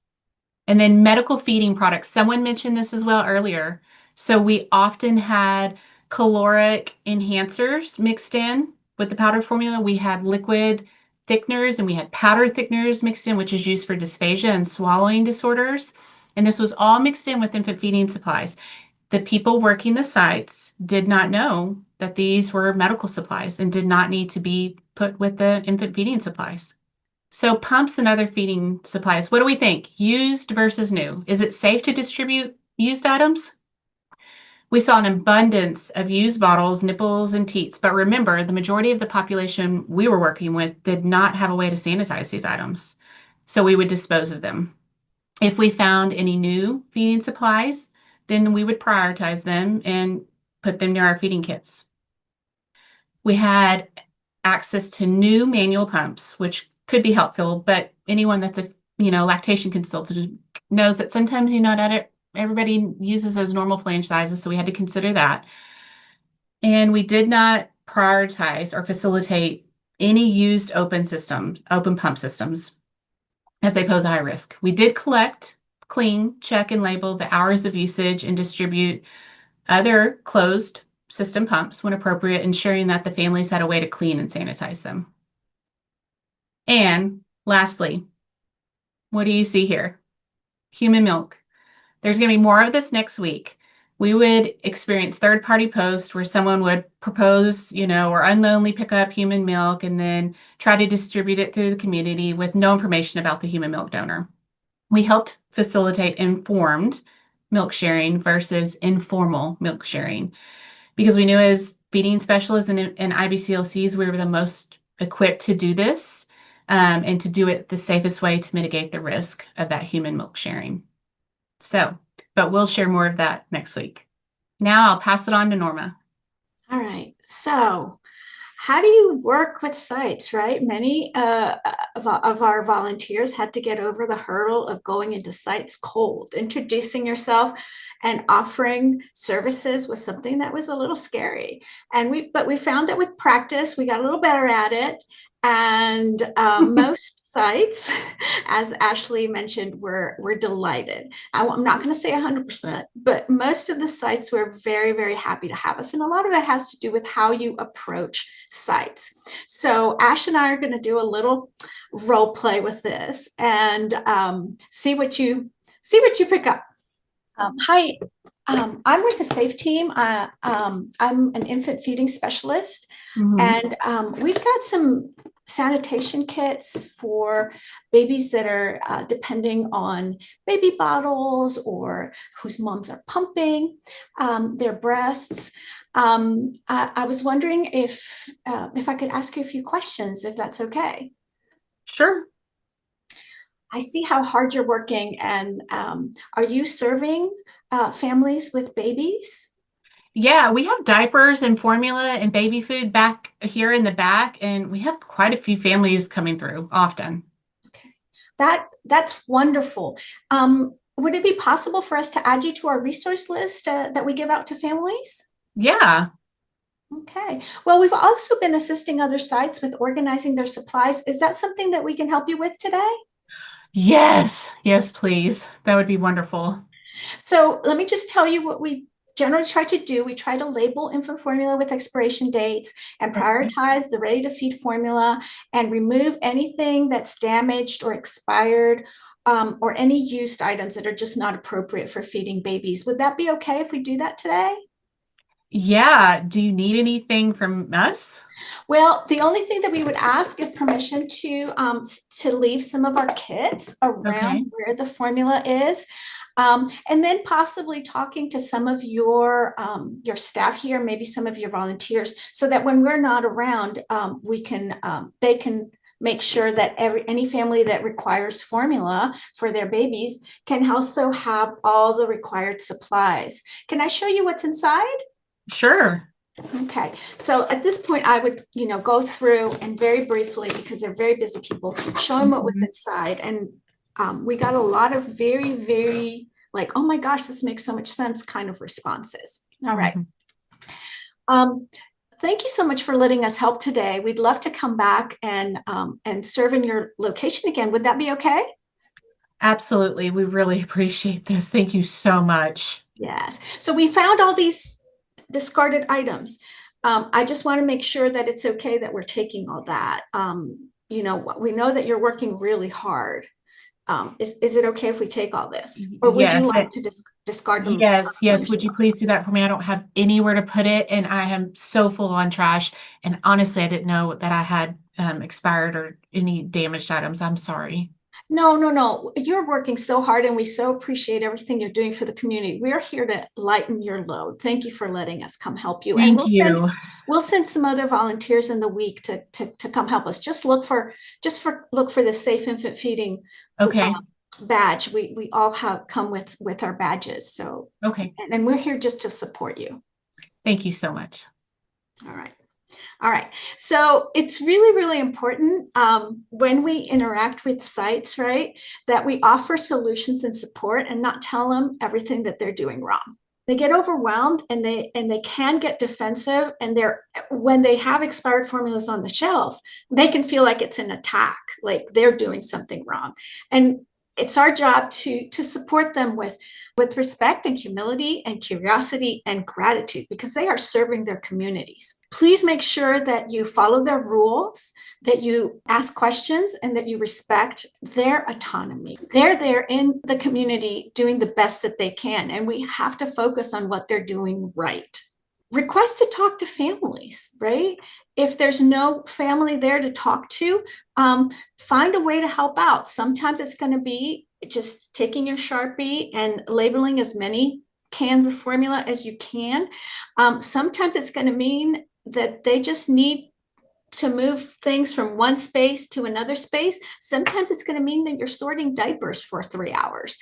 And then medical feeding products. Someone mentioned this as well earlier. So we often had caloric enhancers mixed in with the powdered formula. We had liquid thickeners and we had powder thickeners mixed in, which is used for dysphagia and swallowing disorders. And this was all mixed in with infant feeding supplies. The people working the sites did not know that these were medical supplies and did not need to be put with the infant feeding supplies. So pumps and other feeding supplies, what do we think? Used versus new. Is it safe to distribute used items? We saw an abundance of used bottles, nipples, and teats, but remember, the majority of the population we were working with did not have a way to sanitize these items, so we would dispose of them. If we found any new feeding supplies, then we would prioritize them and put them near our feeding kits. We had access to new manual pumps, which could be helpful, but anyone that's a lactation consultant knows that sometimes not everybody uses those normal flange sizes, so we had to consider that. And we did not prioritize or facilitate any used open pump systems, as they pose a high risk. We did collect, clean, check, and label the hours of usage and distribute other closed system pumps when appropriate, ensuring that the families had a way to clean and sanitize them. And lastly, what do you see here? Human milk. There's going to be more of this next week. We would experience third-party posts where someone would propose, or unknowingly pick up human milk and then try to distribute it through the community with no information about the human milk donor. We helped facilitate informed milk sharing versus informal milk sharing, because we knew as feeding specialists and IBCLCs, we were the most equipped to do this and to do it the safest way to mitigate the risk of that human milk sharing. But we'll share more of that next week. Now I'll pass it on to Norma. All right. So how do you work with sites, right? Many of our volunteers had to get over the hurdle of going into sites cold. Introducing yourself and offering services was something that was a little scary. But we found that with practice, we got a little better at it. And most sites, as Ashley mentioned, were delighted. I'm not going to say 100%, but most of the sites were very, very happy to have us. And a lot of it has to do with how you approach sites. So Ash and I are going to do a little role play with this and see what you pick up. Hi, I'm with the SAFE team. I'm an infant feeding specialist, and we've got some sanitation kits for babies that are depending on baby bottles or whose moms are pumping their breasts. I was wondering if I could ask you a few questions, if that's okay. Sure. I see how hard you're working, and are you serving families with babies? Yeah, we have diapers and formula and baby food back here in the back, and we have quite a few families coming through often. Okay, that's wonderful. Would it be possible for us to add you to our resource list that we give out to families? Yeah. Okay. Well, we've also been assisting other sites with organizing their supplies. Is that something that we can help you with today? Yes, please. That would be wonderful. So let me just tell you what we generally try to do. We try to label infant formula with expiration dates and prioritize the ready to feed formula and remove anything that's damaged or expired or any used items that are just not appropriate for feeding babies. Would that be okay if we do that today? Yeah. Do you need anything from us? Well, the only thing that we would ask is permission to leave some of our kits around Okay. where the formula is. And then possibly talking to some of your staff here, maybe some of your volunteers, so that when we're not around, they can make sure that any family that requires formula for their babies can also have all the required supplies. Can I show you what's inside? Sure. Okay, so at this point, I would, go through and very briefly, because they're very busy people, show them what was inside. And we got a lot of very, very like, oh my gosh, this makes so much sense kind of responses. All right. Thank you so much for letting us help today. We'd love to come back and serve in your location again. Would that be okay? Absolutely. We really appreciate this. Thank you so much. Yes. So we found all these discarded items. I just want to make sure that it's okay that we're taking all that. We know that you're working really hard. Is it okay if we take all this? Or would you like to discard them? Yes. Would you please do that for me? I don't have anywhere to put it, and I am so full on trash. And honestly, I didn't know that I had expired or any damaged items. I'm sorry. No. You're working so hard, and we so appreciate everything you're doing for the community. We're here to lighten your load. Thank you for letting us come help you. Thank And you. we'll send some other volunteers in the week to come help us. Just look for the Safe Infant Feeding badge. We all have come with our badges. So and we're here just to support you. Thank you so much. All right. So it's really, really important when we interact with sites, right, that we offer solutions and support and not tell them everything that they're doing wrong. They get overwhelmed and they can get defensive, and when they have expired formulas on the shelf, they can feel like it's an attack, like they're doing something wrong. And it's our job to support them with respect and humility and curiosity and gratitude, because they are serving their communities. Please make sure that you follow their rules, that you ask questions, and that you respect their autonomy. They're there in the community doing the best that they can, and we have to focus on what they're doing right. Request to talk to families, right? If there's no family there to talk to, find a way to help out. Sometimes it's going to be just taking your Sharpie and labeling as many cans of formula as you can. Sometimes it's going to mean that they just need to move things from one space to another space. Sometimes it's going to mean that you're sorting diapers for 3 hours.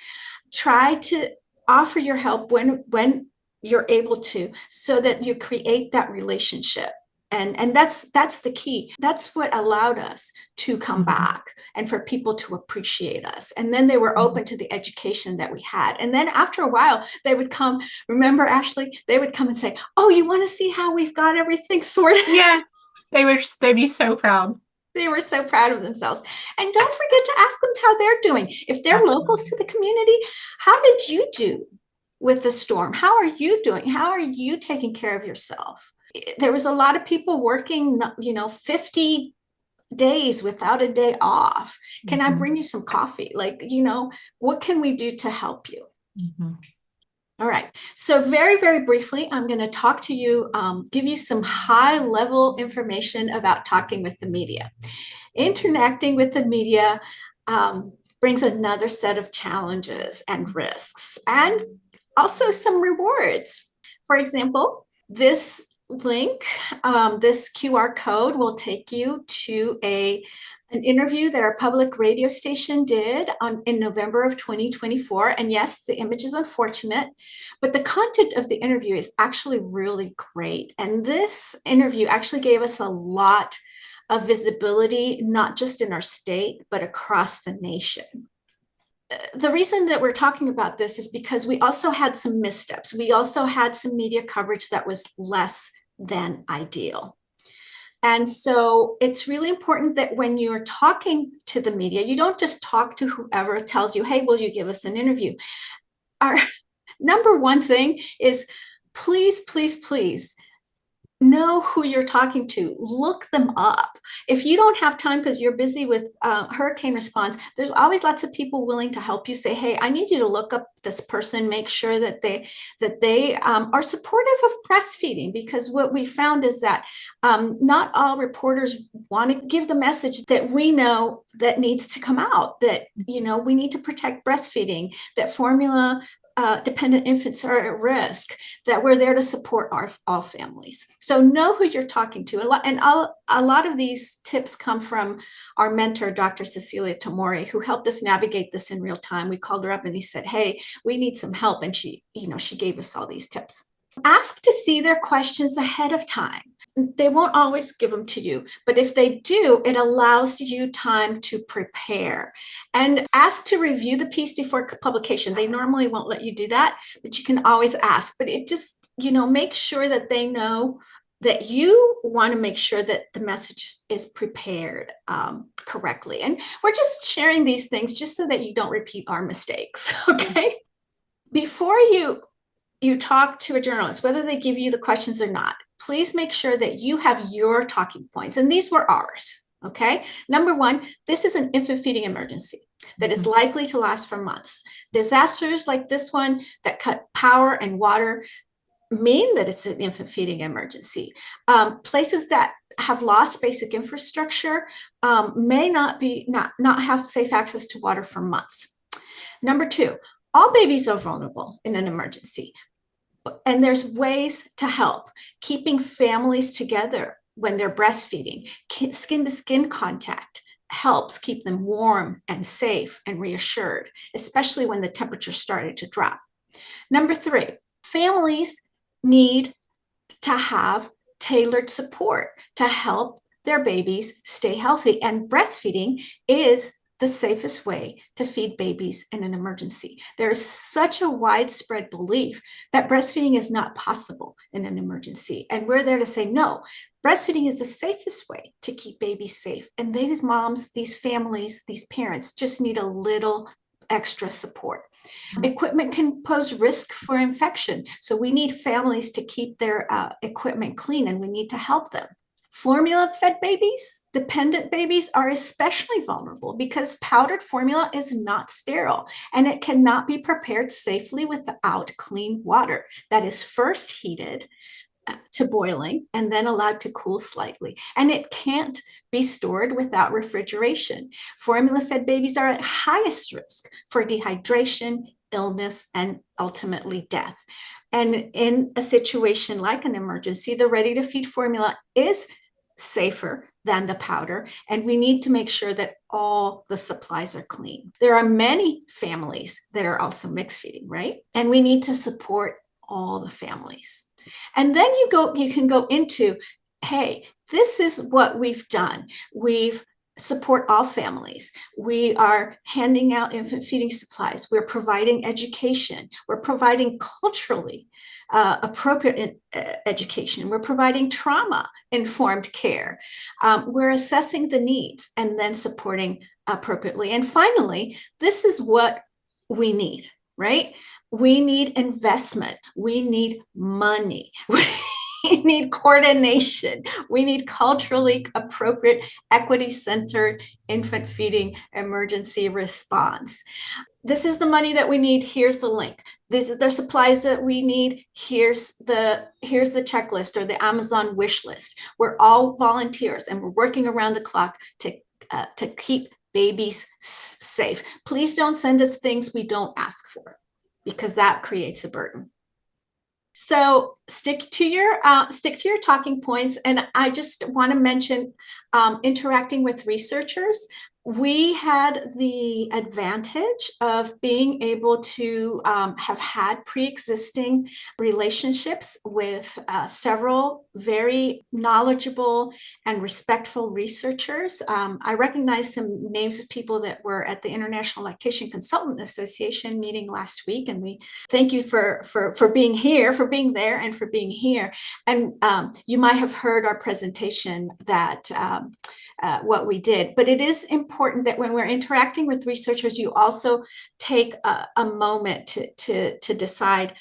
Try to offer your help when you're able to, so that you create that relationship. And that's the key. That's what allowed us to come back and for people to appreciate us. And then they were open to the education that we had. And then after a while, they would come, remember, Ashley, they would come and say, oh, you want to see how we've got everything sorted? Yeah, they'd be so proud. They were so proud of themselves. And don't forget to ask them how they're doing. If they're locals to the community, how did you do with the storm? How are you doing? How are you taking care of yourself? There was a lot of people working, 50 days without a day off. Can I bring you some coffee? What can we do to help you? All right. So very, very briefly, I'm going to talk to you, give you some high level information about talking with the media. Interacting with the media brings another set of challenges and risks, and also some rewards. For example, this link, this QR code will take you to an interview that our public radio station did in November of 2024. And yes, the image is unfortunate, but the content of the interview is actually really great. And this interview actually gave us a lot of visibility, not just in our state, but across the nation. The reason that we're talking about this is because we also had some missteps. We also had some media coverage that was less than ideal. And so it's really important that when you're talking to the media, you don't just talk to whoever tells you, hey, will you give us an interview? Our number one thing is please, please, please know who you're talking to. Look them up. If you don't have time because you're busy with hurricane response, there's always lots of people willing to help you. Say, hey, I need you to look up this person, make sure that they are supportive of breastfeeding, because what we found is that not all reporters want to give the message that we know that needs to come out, that, you know, we need to protect breastfeeding, that formula dependent infants are at risk, that we're there to support all families. So know who you're talking to. A lot of these tips come from our mentor, Dr. Cecilia Tamori, who helped us navigate this in real time. We called her up and he said, hey, we need some help. And she gave us all these tips. Ask to see their questions ahead of time. They won't always give them to you, but if they do, it allows you time to prepare. And ask to review the piece before publication. They normally won't let you do that, but you can always ask. But it just, make sure that they know that you want to make sure that the message is prepared correctly. And we're just sharing these things just so that you don't repeat our mistakes, okay? Before you talk to a journalist, whether they give you the questions or not, please make sure that you have your talking points. And these were ours, okay? Number one, this is an infant feeding emergency that is likely to last for months. Disasters like this one that cut power and water mean that it's an infant feeding emergency. Places that have lost basic infrastructure may not have safe access to water for months. Number two, all babies are vulnerable in an emergency. And there's ways to help. Keeping families together when they're breastfeeding, skin to skin contact helps keep them warm and safe and reassured, especially when the temperature started to drop. Number three, families need to have tailored support to help their babies stay healthy. And breastfeeding is the safest way to feed babies in an emergency. There is such a widespread belief that breastfeeding is not possible in an emergency. And we're there to say, no, breastfeeding is the safest way to keep babies safe. And these moms, these families, these parents just need a little extra support. Equipment can pose risk for infection. So we need families to keep their equipment clean, and we need to help them. Formula-fed babies, dependent babies, are especially vulnerable because powdered formula is not sterile and it cannot be prepared safely without clean water that is first heated to boiling and then allowed to cool slightly. And it can't be stored without refrigeration. Formula-fed babies are at highest risk for dehydration, illness, and ultimately death. And in a situation like an emergency, the ready-to-feed formula is safer than the powder, and we need to make sure that all the supplies are clean. There are many families that are also mixed feeding, right? And we need to support all the families. And then you can go into, hey, this is what we've done. We've support all families. We are handing out infant feeding supplies. We're providing education. We're providing culturally appropriate education. We're providing trauma-informed care. We're assessing the needs and then supporting appropriately. And finally, this is what we need, right? We need investment. We need money. We need coordination. We need culturally appropriate, equity-centered infant feeding emergency response. This is the money that we need. Here's the link. These are the supplies that we need. Here's the checklist or the Amazon wish list. We're all volunteers and we're working around the clock to keep babies safe. Please don't send us things we don't ask for, because that creates a burden. So stick to your talking points. And I just want to mention interacting with researchers. We had the advantage of being able to have had pre-existing relationships with several very knowledgeable and respectful researchers. I recognize some names of people that were at the International Lactation Consultant Association meeting last week, and we thank you for being here, for being there, and for being here. And you might have heard our presentation that what we did, but it is important that when we're interacting with researchers, you also take a moment to decide,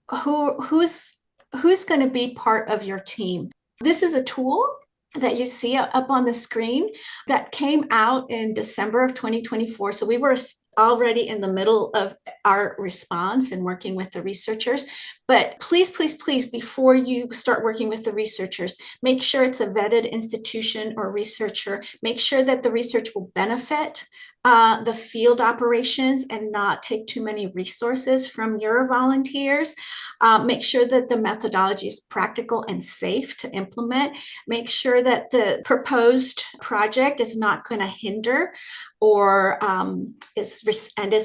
who's who's going to be part of your team. This is a tool that you see up on the screen that came out in December of 2024. So we were already in the middle of our response and working with the researchers. But please, please, please, before you start working with the researchers, make sure it's a vetted institution or researcher. Make sure that the research will benefit the field operations and not take too many resources from your volunteers. Make sure that the methodology is practical and safe to implement. Make sure that the proposed project is not going to hinder or is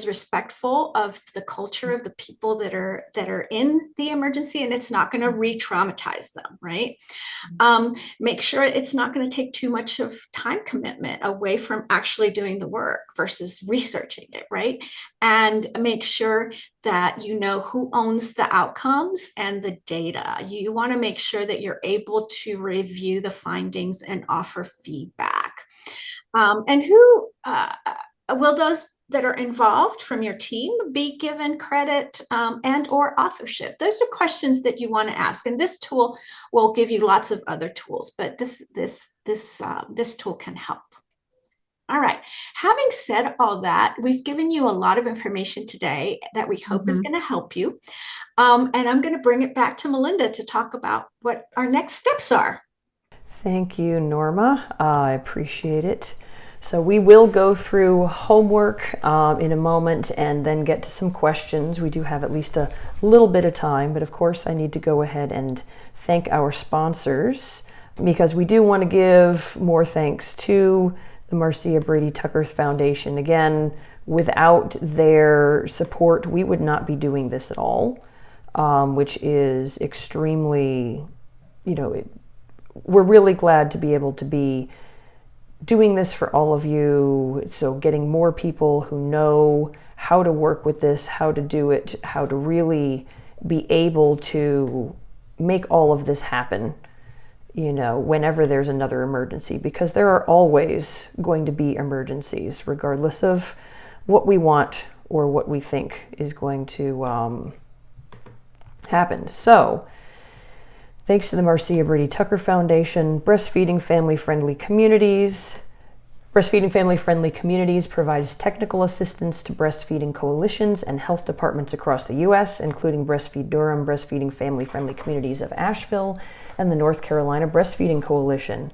respectful of the culture of the people that are in the emergency, and it's not going to re-traumatize them, right? Make sure it's not going to take too much of time commitment away from actually doing the work versus researching it, right? And make sure that you know who owns the outcomes and the data. You want to make sure that you're able to review the findings and offer feedback. And who will those that are involved from your team be given credit and or authorship? Those are questions that you want to ask. And this tool will give you lots of other tools, but this tool can help. All right. Having said all that, we've given you a lot of information today that we hope is going to help you. And I'm going to bring it back to Melinda to talk about what our next steps are. Thank you, Norma. I appreciate it. So we will go through homework in a moment and then get to some questions. We do have at least a little bit of time, but of course I need to go ahead and thank our sponsors because we do want to give more thanks to the Marcia Brady Tucker Foundation. Again, without their support, we would not be doing this at all, which is extremely, we're really glad to be able to be doing this for all of you. So getting more people who know how to work with this, how to do it, how to really be able to make all of this happen, whenever there's another emergency, because there are always going to be emergencies, regardless of what we want or what we think is going to happen. So thanks to the Marcia Brady Tucker Foundation, Breastfeeding Family-Friendly Communities. Breastfeeding Family-Friendly Communities provides technical assistance to breastfeeding coalitions and health departments across the U.S., including Breastfeed Durham, Breastfeeding Family-Friendly Communities of Asheville, and the North Carolina Breastfeeding Coalition.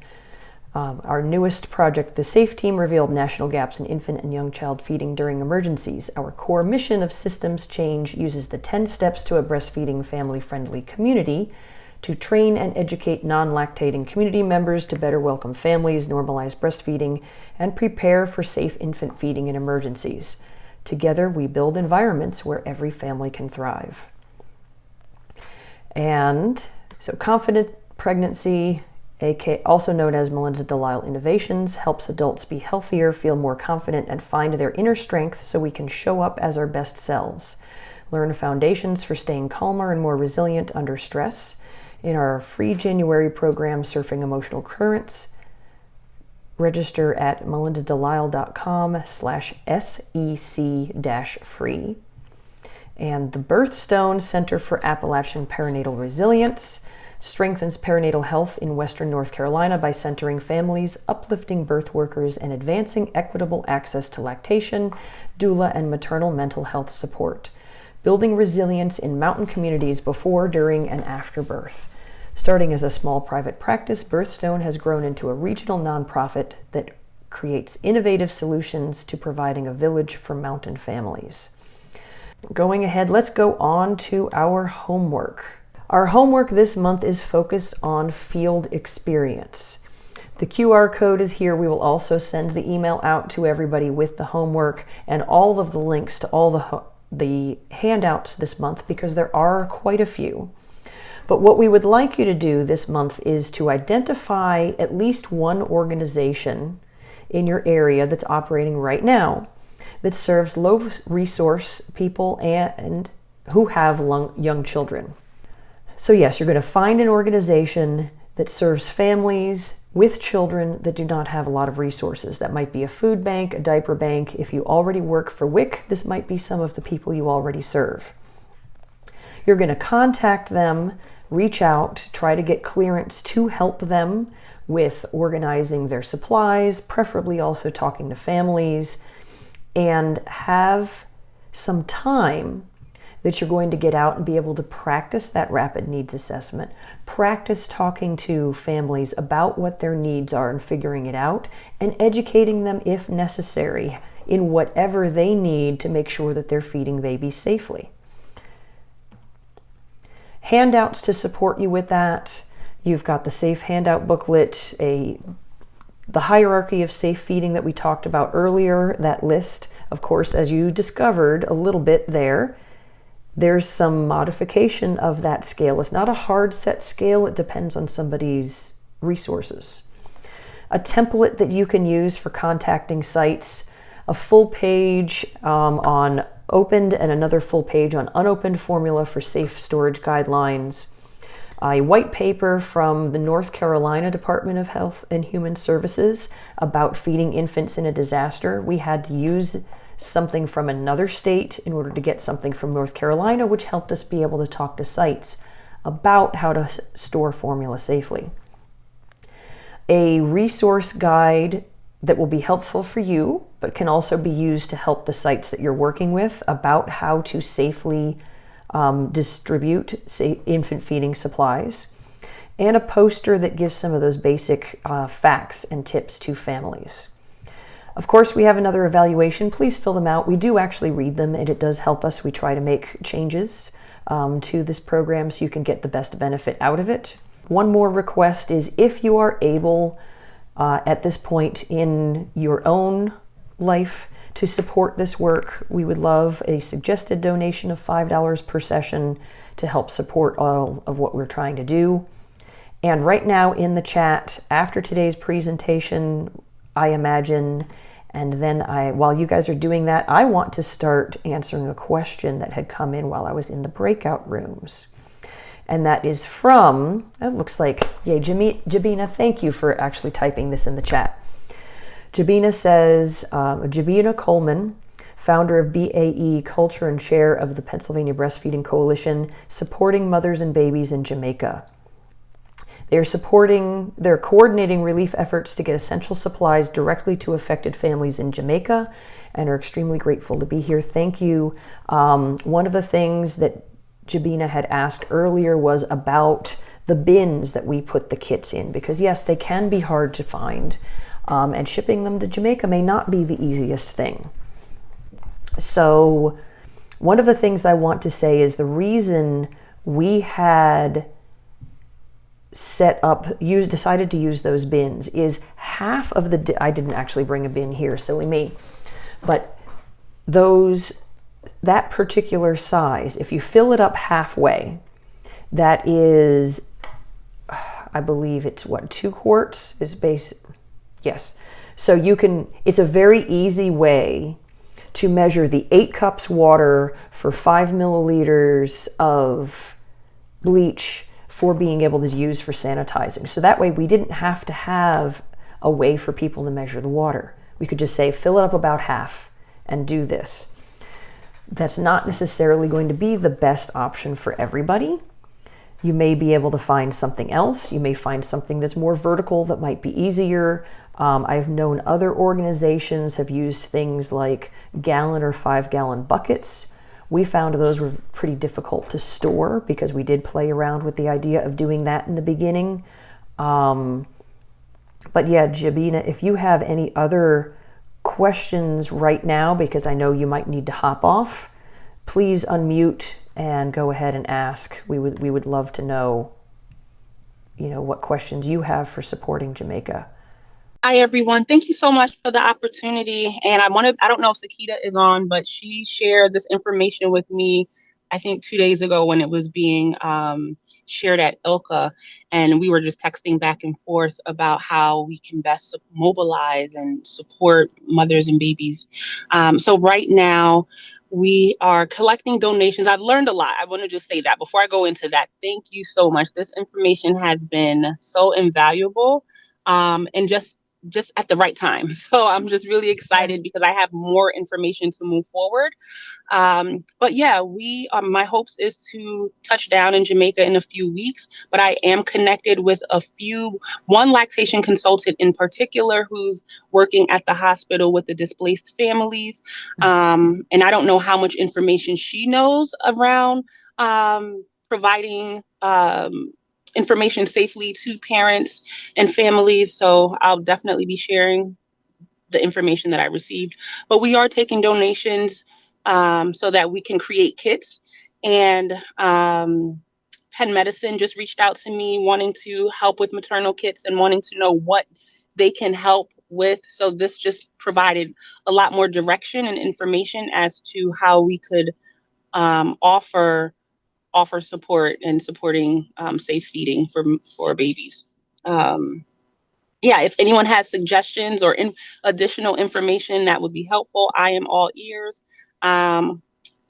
Our newest project, the SAFE Team, revealed national gaps in infant and young child feeding during emergencies. Our core mission of systems change uses the 10 steps to a breastfeeding family-friendly community to train and educate non-lactating community members to better welcome families, normalize breastfeeding, and prepare for safe infant feeding in emergencies. Together, we build environments where every family can thrive. And so Confident Pregnancy, also known as Melinda Delisle Innovations, helps adults be healthier, feel more confident, and find their inner strength so we can show up as our best selves. Learn foundations for staying calmer and more resilient under stress in our free January program, Surfing Emotional Currents. Register at melindadelisle.com/sec-free. And the Birthstone Center for Appalachian Perinatal Resilience strengthens perinatal health in Western North Carolina by centering families, uplifting birth workers, and advancing equitable access to lactation, doula, and maternal mental health support. Building resilience in mountain communities before, during, and after birth. Starting as a small private practice, Birthstone has grown into a regional nonprofit that creates innovative solutions to providing a village for mountain families. Going ahead, let's go on to our homework. Our homework this month is focused on field experience. The QR code is here. We will also send the email out to everybody with the homework and all of the links to all the handouts this month, because there are quite a few. But what we would like you to do this month is to identify at least one organization in your area that's operating right now that serves low resource people and who have young children. So yes, you're going to find an organization that serves families with children that do not have a lot of resources. That might be a food bank, a diaper bank. If you already work for WIC, this might be some of the people you already serve. You're going to contact them reach out, try to get clearance to help them with organizing their supplies, preferably also talking to families, and have some time that you're going to get out and be able to practice that rapid needs assessment, practice talking to families about what their needs are and figuring it out, and educating them if necessary in whatever they need to make sure that they're feeding babies safely. Handouts to support you with that. You've got the Safe Handout booklet, the hierarchy of safe feeding that we talked about earlier, that list. Of course, as you discovered a little bit there, there's some modification of that scale. It's not a hard set scale. It depends on somebody's resources. A template that you can use for contacting sites, a full page on opened and another full page on unopened formula for safe storage guidelines, a white paper from the North Carolina Department of Health and Human Services about feeding infants in a disaster. We had to use something from another state in order to get something from North Carolina, which helped us be able to talk to sites about how to store formula safely. A resource guide that will be helpful for you, but can also be used to help the sites that you're working with about how to safely distribute infant feeding supplies, and a poster that gives some of those basic facts and tips to families. Of course, we have another evaluation. Please fill them out. We do actually read them, and it does help us. We try to make changes to this program so you can get the best benefit out of it. One more request is, if you are able at this point in your own life to support this work, we would love a suggested donation of $5 per session to help support all of what we're trying to do. And right now in the chat, after today's presentation, I imagine, and then while you guys are doing that, I want to start answering a question that had come in while I was in the breakout rooms. And that is from, it looks like, yay, Jabina, thank you for actually typing this in the chat. Jabina says, Jabina Coleman, founder of BAE Culture and chair of the Pennsylvania Breastfeeding Coalition, supporting mothers and babies in Jamaica. They're coordinating relief efforts to get essential supplies directly to affected families in Jamaica, and are extremely grateful to be here. Thank you. One of the things that Jabina had asked earlier was about the bins that we put the kits in, because yes, they can be hard to find, and shipping them to Jamaica may not be the easiest thing. So one of the things I want to say is the reason we had decided to use those bins is half of I didn't actually bring a bin here, silly me, but that particular size, if you fill it up halfway, that is, I believe it's 2 quarts is basic. Yes. So it's a very easy way to measure the 8 cups water for 5 milliliters of bleach for being able to use for sanitizing. So that way we didn't have to have a way for people to measure the water. We could just say, fill it up about half and do this. That's not necessarily going to be the best option for everybody. You may be able to find something else. You may find something that's more vertical that might be easier. I've known other organizations have used things like gallon or 5-gallon buckets. We found those were pretty difficult to store because we did play around with the idea of doing that in the beginning. But yeah, Jabina, if you have any other questions right now, because I know you might need to hop off, please unmute and go ahead and ask. We would love to know, what questions you have for supporting Jamaica. Hi, everyone. Thank you so much for the opportunity. And I don't know if Sakita is on, but she shared this information with me, I think 2 days ago when it was being shared at FILCA. And we were just texting back and forth about how we can best mobilize and support mothers and babies. So right now, we are collecting donations. I've learned a lot. I want to just say that before I go into that. Thank you so much. This information has been so invaluable. And just just at the right time. So I'm just really excited because I have more information to move forward. But yeah, my hopes is to touch down in Jamaica in a few weeks, but I am connected with one lactation consultant in particular who's working at the hospital with the displaced families. And I don't know how much information she knows around providing information safely to parents and families. So I'll definitely be sharing the information that I received. But we are taking donations so that we can create kits. And Penn Medicine just reached out to me wanting to help with maternal kits and wanting to know what they can help with. So this just provided a lot more direction and information as to how we could offer support and supporting safe feeding for babies. Yeah, if anyone has suggestions or additional information that would be helpful, I am all ears. I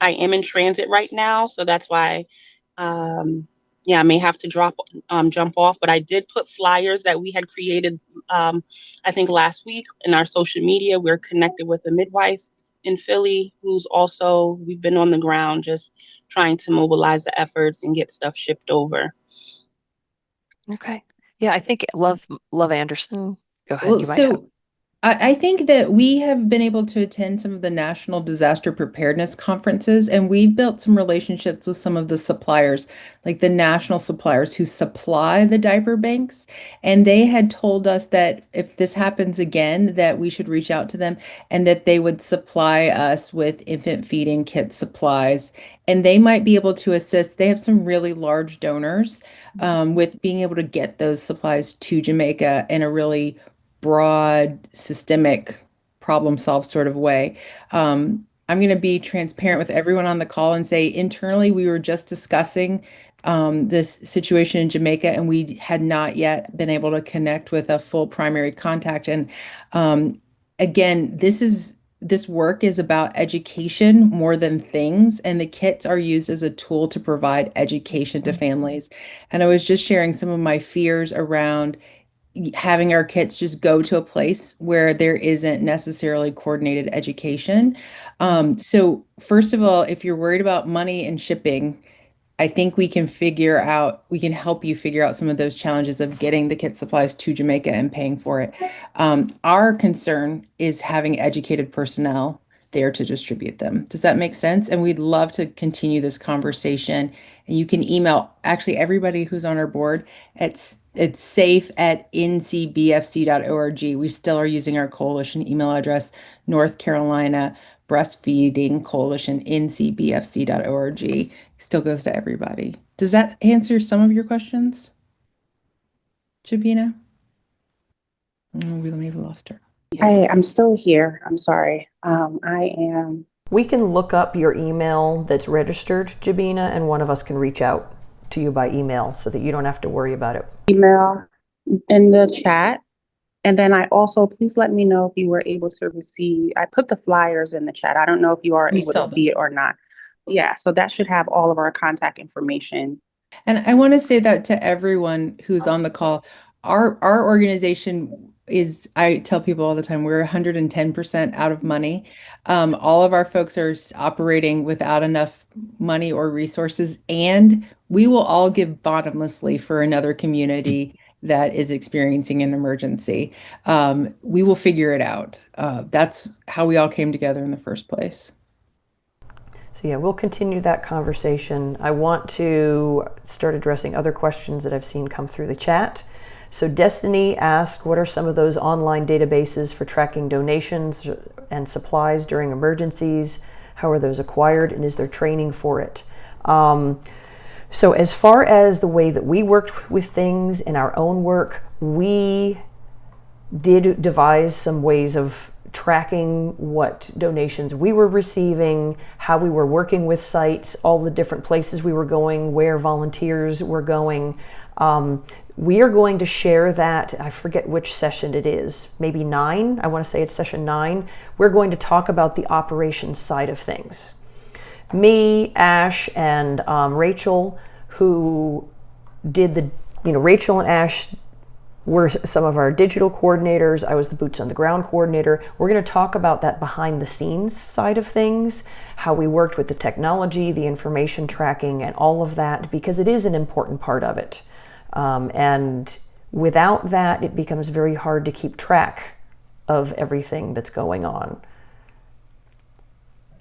am in transit right now, so that's why, I may have to jump off. But I did put flyers that we had created, I think last week in our social media. We're connected with a midwife in Philly who's also, we've been on the ground just trying to mobilize the efforts and get stuff shipped over. Okay. Yeah, I think Love Anderson. Go ahead. Well, You might have. so I think that we have been able to attend some of the national disaster preparedness conferences, and we've built some relationships with some of the suppliers, like the national suppliers who supply the diaper banks. And they had told us that if this happens again, that we should reach out to them and that they would supply us with infant feeding kit supplies. And they might be able to assist. They have some really large donors with being able to get those supplies to Jamaica in a really broad, systemic, problem solve sort of way. I'm going to be transparent with everyone on the call and say internally, we were just discussing this situation in Jamaica, and we had not yet been able to connect with a full primary contact. And again, this work is about education more than things, and the kits are used as a tool to provide education to families. And I was just sharing some of my fears around having our kits just go to a place where there isn't necessarily coordinated education. So first of all, if you're worried about money and shipping, I think we can help you figure out some of those challenges of getting the kit supplies to Jamaica and paying for it. Our concern is having educated personnel there to distribute them. Does that make sense? And we'd love to continue this conversation. And you can email actually everybody who's on our board. It's safe@ncbfc.org. We still are using our coalition email address, North Carolina Breastfeeding Coalition, ncbfc.org. Still goes to everybody. Does that answer some of your questions, Jabina? Oh, we maybe lost her. Hey, I'm still here. I'm sorry. I am. We can look up your email that's registered, Jabina, and one of us can reach out to you by email so that you don't have to worry about it. Email in the chat. And then I also, please let me know if you were able to receive, I put the flyers in the chat. I don't know if you are able to see it or not. Yeah, so that should have all of our contact information. And I want to say that to everyone who's on the call. Our organization is, I tell people all the time, we're 110% out of money. All of our folks are operating without enough money or resources, and we will all give bottomlessly for another community that is experiencing an emergency. We will figure it out. That's how we all came together in the first place. So yeah, we'll continue that conversation. I want to start addressing other questions that I've seen come through the chat. So Destiny asked, what are some of those online databases for tracking donations and supplies during emergencies? How are those acquired, and is there training for it? So as far as the way that we worked with things in our own work, we did devise some ways of tracking what donations we were receiving, how we were working with sites, all the different places we were going, where volunteers were going. We are going to share that. I forget which session it is, maybe 9. I want to say it's session 9. We're going to talk about the operations side of things. Me, Ash, and Rachel, who did Rachel and Ash were some of our digital coordinators. I was the boots on the ground coordinator. We're going to talk about that behind the scenes side of things, how we worked with the technology, the information tracking, and all of that, because it is an important part of it. And without that, it becomes very hard to keep track of everything that's going on.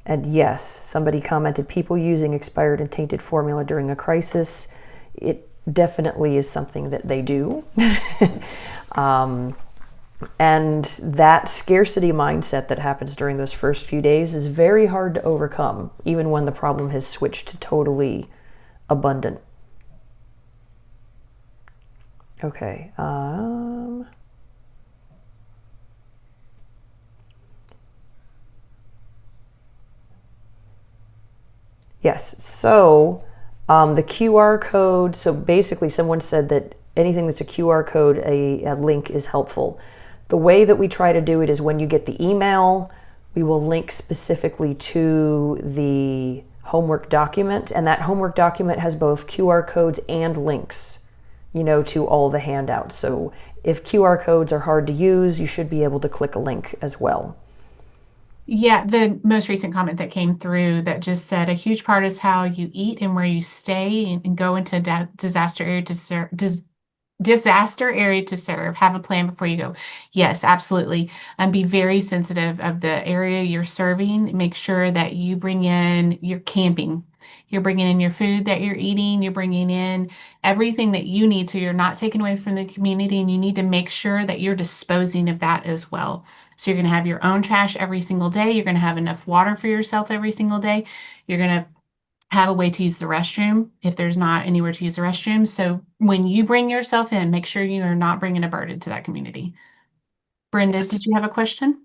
And yes, somebody commented, people using expired and tainted formula during a crisis. It definitely is something that they do. And that scarcity mindset that happens during those first few days is very hard to overcome, even when the problem has switched to totally abundant. Okay. Yes, so the QR code, so basically someone said that anything that's a QR code, a link is helpful. The way that we try to do it is when you get the email, we will link specifically to the homework document, and that homework document has both QR codes and links, to all the handouts. So if QR codes are hard to use, you should be able to click a link as well. Yeah, the most recent comment that came through that just said a huge part is how you eat and where you stay and go into a disaster area to serve. Disaster area to serve. Have a plan before you go. Yes, absolutely. And be very sensitive of the area you're serving. Make sure that you bring in your camping. You're bringing in your food that you're eating. You're bringing in everything that you need so you're not taken away from the community, and you need to make sure that you're disposing of that as well. So you're going to have your own trash every single day. You're going to have enough water for yourself every single day. You're going to have a way to use the restroom if there's not anywhere to use the restroom. So when you bring yourself in, make sure you are not bringing a burden to that community. Brenda, did you have a question?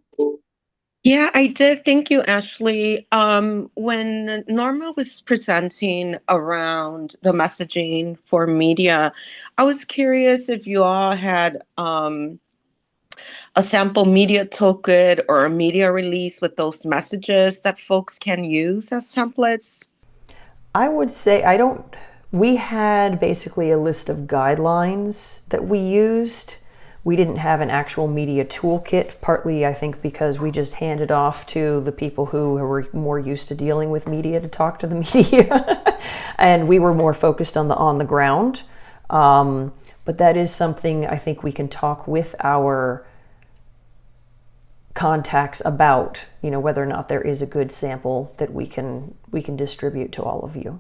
Yeah, I did. Thank you, Ashley. When Norma was presenting around the messaging for media, I was curious if you all had a sample media toolkit or a media release with those messages that folks can use as templates. I would say we had basically a list of guidelines that we used. We didn't have an actual media toolkit, partly I think because we just handed off to the people who were more used to dealing with media to talk to the media. And we were more focused on the ground. But that is something I think we can talk with our contacts about, whether or not there is a good sample that we can distribute to all of you.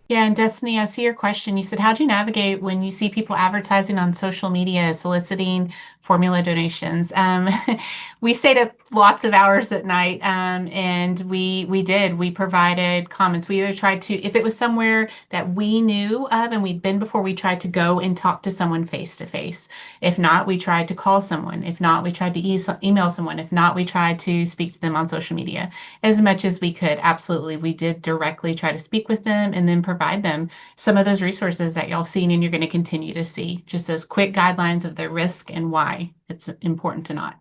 Yeah, and Destiny, I see your question. You said, how do you navigate when you see people advertising on social media, soliciting formula donations? We stayed up lots of hours at night, and we provided comments. We either tried to, if it was somewhere that we knew of and we'd been before, we tried to go and talk to someone face to face. If not, we tried to call someone. If not, we tried to email someone. If not, we tried to speak to them on social media as much as we could. Absolutely. We did directly try to speak with them and then provide them some of those resources that y'all seen and you're going to continue to see, just as quick guidelines of the risk and why it's important to not.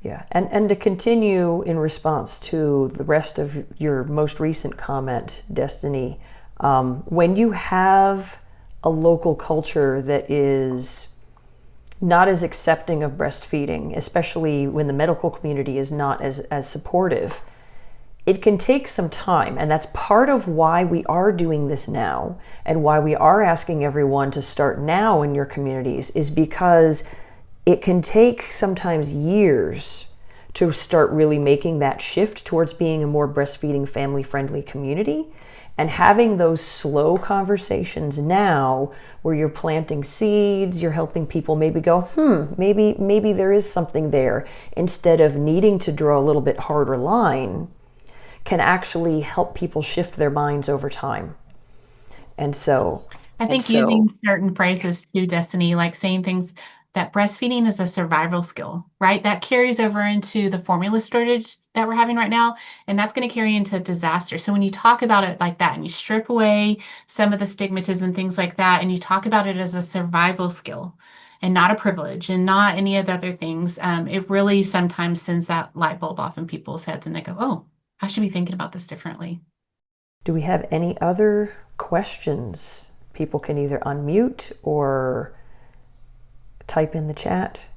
Yeah, and to continue in response to the rest of your most recent comment, Destiny, when you have a local culture that is not as accepting of breastfeeding, especially when the medical community is not as supportive, it can take some time, and that's part of why we are doing this now and why we are asking everyone to start now in your communities, is because it can take sometimes years to start really making that shift towards being a more breastfeeding, family-friendly community. And having those slow conversations now where you're planting seeds, you're helping people maybe go, maybe there is something there, instead of needing to draw a little bit harder line, can actually help people shift their minds over time. And so I think using certain phrases too, Destiny, like saying things that breastfeeding is a survival skill, right? That carries over into the formula shortage that we're having right now, and that's going to carry into disaster. So when you talk about it like that and you strip away some of the stigmatism and things like that, and you talk about it as a survival skill and not a privilege and not any of the other things, it really sometimes sends that light bulb off in people's heads and they go, oh, I should be thinking about this differently. Do we have any other questions People can either unmute or type in the chat.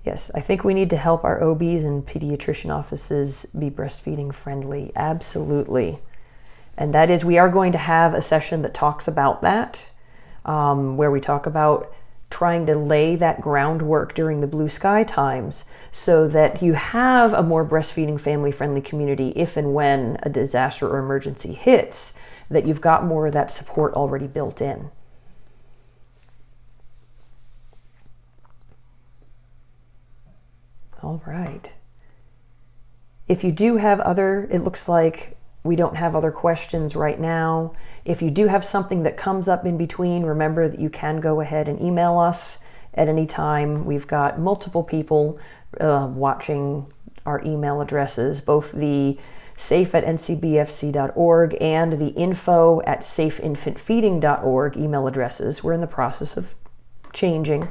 Yes, I think we need to help our OBs and pediatrician offices be breastfeeding friendly. Absolutely. And that is, we are going to have a session that talks about that, where we talk about trying to lay that groundwork during the blue sky times so that you have a more breastfeeding family-friendly community if and when a disaster or emergency hits, that you've got more of that support already built in. All right. If you do have it looks like we don't have other questions right now. If you do have something that comes up in between, remember that you can go ahead and email us at any time. We've got multiple people watching our email addresses, both the safe@ncbfc.org and the info@safeinfantfeeding.org email addresses. We're in the process of changing.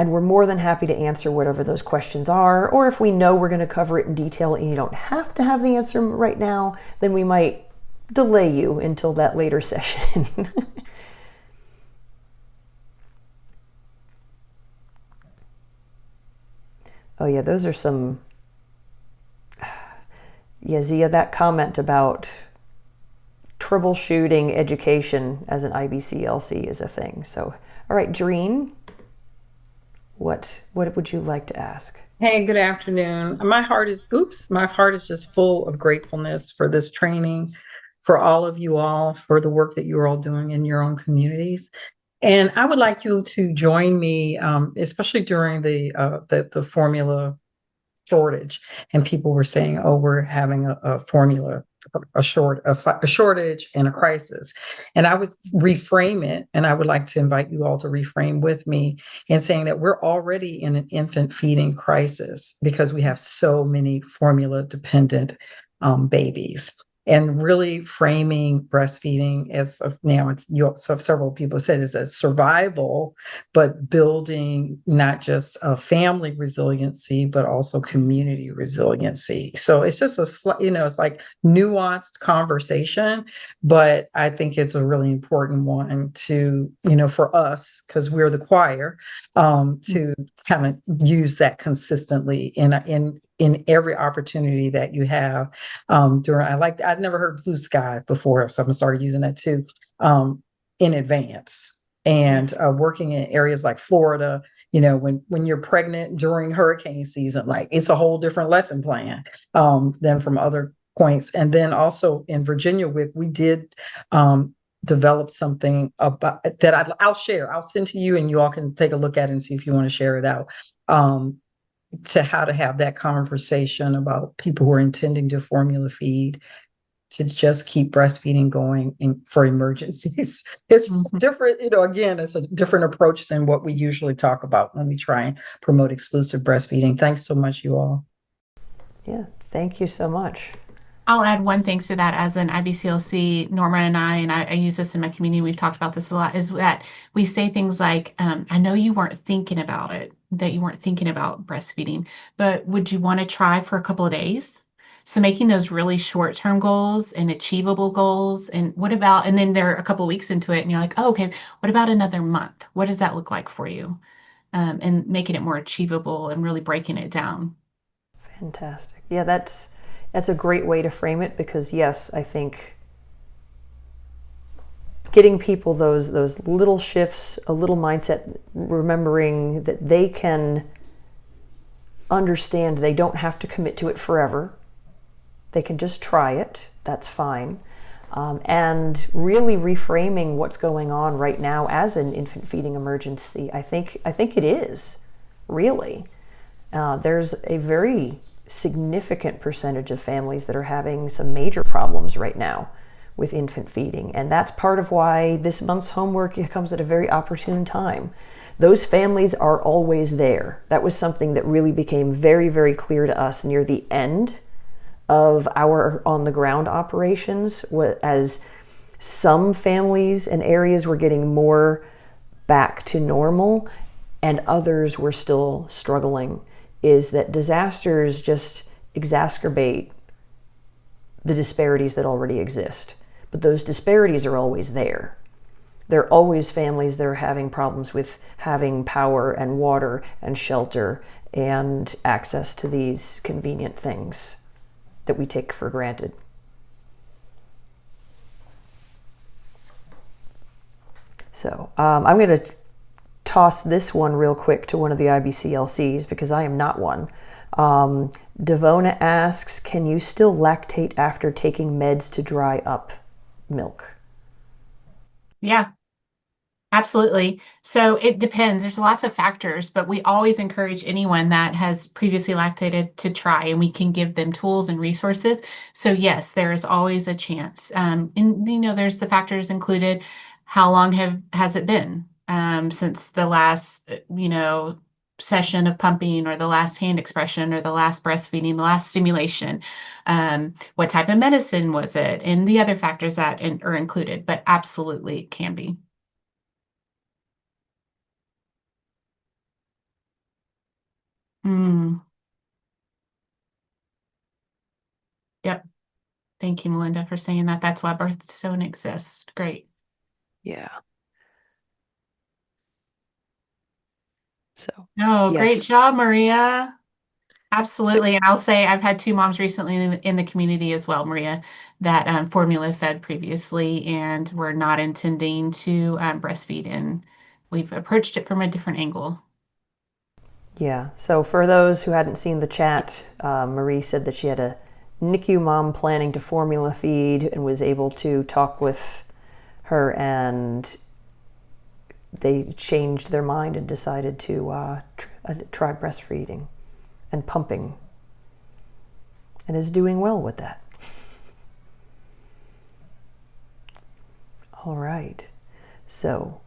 And we're more than happy to answer whatever those questions are. Or if we know we're going to cover it in detail and you don't have to have the answer right now, then we might delay you until that later session. Oh yeah, those are some... Yeah, Zia, that comment about troubleshooting education as an IBCLC is a thing. So, all right, Dreen, what would you like to ask? Hey, good afternoon. My heart is just full of gratefulness for this training, for all of you all, for the work that you're all doing in your own communities. And I would like you to join me, especially during the formula shortage, and people were saying, "Oh, we're having a formula, a shortage and a crisis." And I would reframe it, and I would like to invite you all to reframe with me in saying that we're already in an infant feeding crisis because we have so many formula dependent babies. And really framing breastfeeding as of now, several people said is a survival, but building not just a family resiliency, but also community resiliency. So it's just it's like nuanced conversation, but I think it's a really important one to, for us, because we're the choir, to kind of use that consistently in every opportunity that you have. I'd never heard blue sky before, so I'm gonna start using that too, in advance. And working in areas like Florida, when you're pregnant during hurricane season, like it's a whole different lesson plan than from other points. And then also in Virginia, we did develop something about that I'll share. I'll send to you, and you all can take a look at it and see if you want to share it out. To how to have that conversation about people who are intending to formula feed, to just keep breastfeeding going for emergencies. It's just different, again, it's a different approach than what we usually talk about when we try and promote exclusive breastfeeding. Thanks so much, you all. Yeah, thank you so much. I'll add one thing to that. As an IBCLC, Norma and I use this in my community, we've talked about this a lot, is that we say things like, I know you weren't thinking about it, that you weren't thinking about breastfeeding, but would you want to try for a couple of days? So making those really short-term goals and achievable goals, and then they're a couple of weeks into it and you're like, oh, okay, what about another month? What does that look like for you? And making it more achievable and really breaking it down. Fantastic. Yeah, that's a great way to frame it, because yes, I think getting people those little shifts, a little mindset, remembering that they can understand they don't have to commit to it forever. They can just try it. That's fine. And really reframing what's going on right now as an infant feeding emergency. I think it is, really. There's a very significant percentage of families that are having some major problems right now with infant feeding. And that's part of why this month's homework comes at a very opportune time. Those families are always there. That was something that really became very, very clear to us near the end of our on-the-ground operations, as some families and areas were getting more back to normal and others were still struggling, is that disasters just exacerbate the disparities that already exist. but those disparities are always there. There are always families that are having problems with having power and water and shelter and access to these convenient things that we take for granted. So I'm going to toss this one real quick to one of the IBCLCs because I am not one. Devona asks, can you still lactate after taking meds to dry up milk? Yeah, absolutely. So it depends. There's lots of factors, but we always encourage anyone that has previously lactated to try, and we can give them tools and resources. So yes, there is always a chance. And there's the factors included. How long has it been since the last, session of pumping, or the last hand expression, or the last breastfeeding, the last stimulation? What type of medicine was it? And the other factors that are included, but absolutely it can be. Yep. Thank you, Melinda, for saying that. That's why birthstone exists. Great. Yeah. So, oh, yes. Great job, Maria. Absolutely. And I'll say I've had 2 moms recently in the community as well, Maria, that formula fed previously and were not intending to breastfeed. And we've approached it from a different angle. Yeah. So for those who hadn't seen the chat, Marie said that she had a NICU mom planning to formula feed and was able to talk with her, and they changed their mind and decided to try breastfeeding and pumping, and is doing well with that. All right. So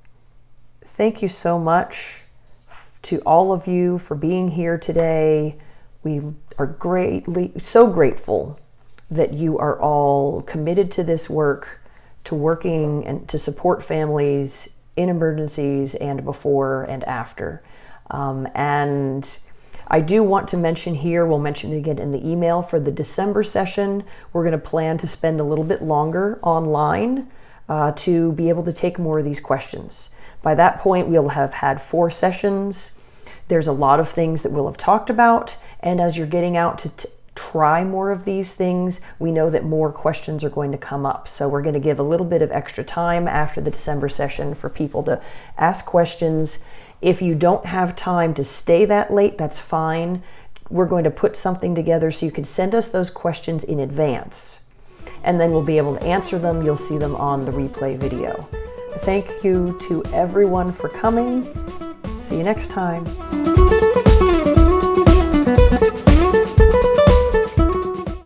thank you so much to all of you for being here today. We are so grateful that you are all committed to this work, to working and to support families in emergencies and before and after. And I do want to mention here, we'll mention it again in the email, for the December session, we're going to plan to spend a little bit longer online to be able to take more of these questions. By that point, we'll have had 4 sessions. There's a lot of things that we'll have talked about, and as you're getting out to try more of these things, we know that more questions are going to come up. So we're going to give a little bit of extra time after the December session for people to ask questions. If you don't have time to stay that late, that's fine. We're going to put something together so you can send us those questions in advance, and then we'll be able to answer them. You'll see them on the replay video. Thank you to everyone for coming. See you next time.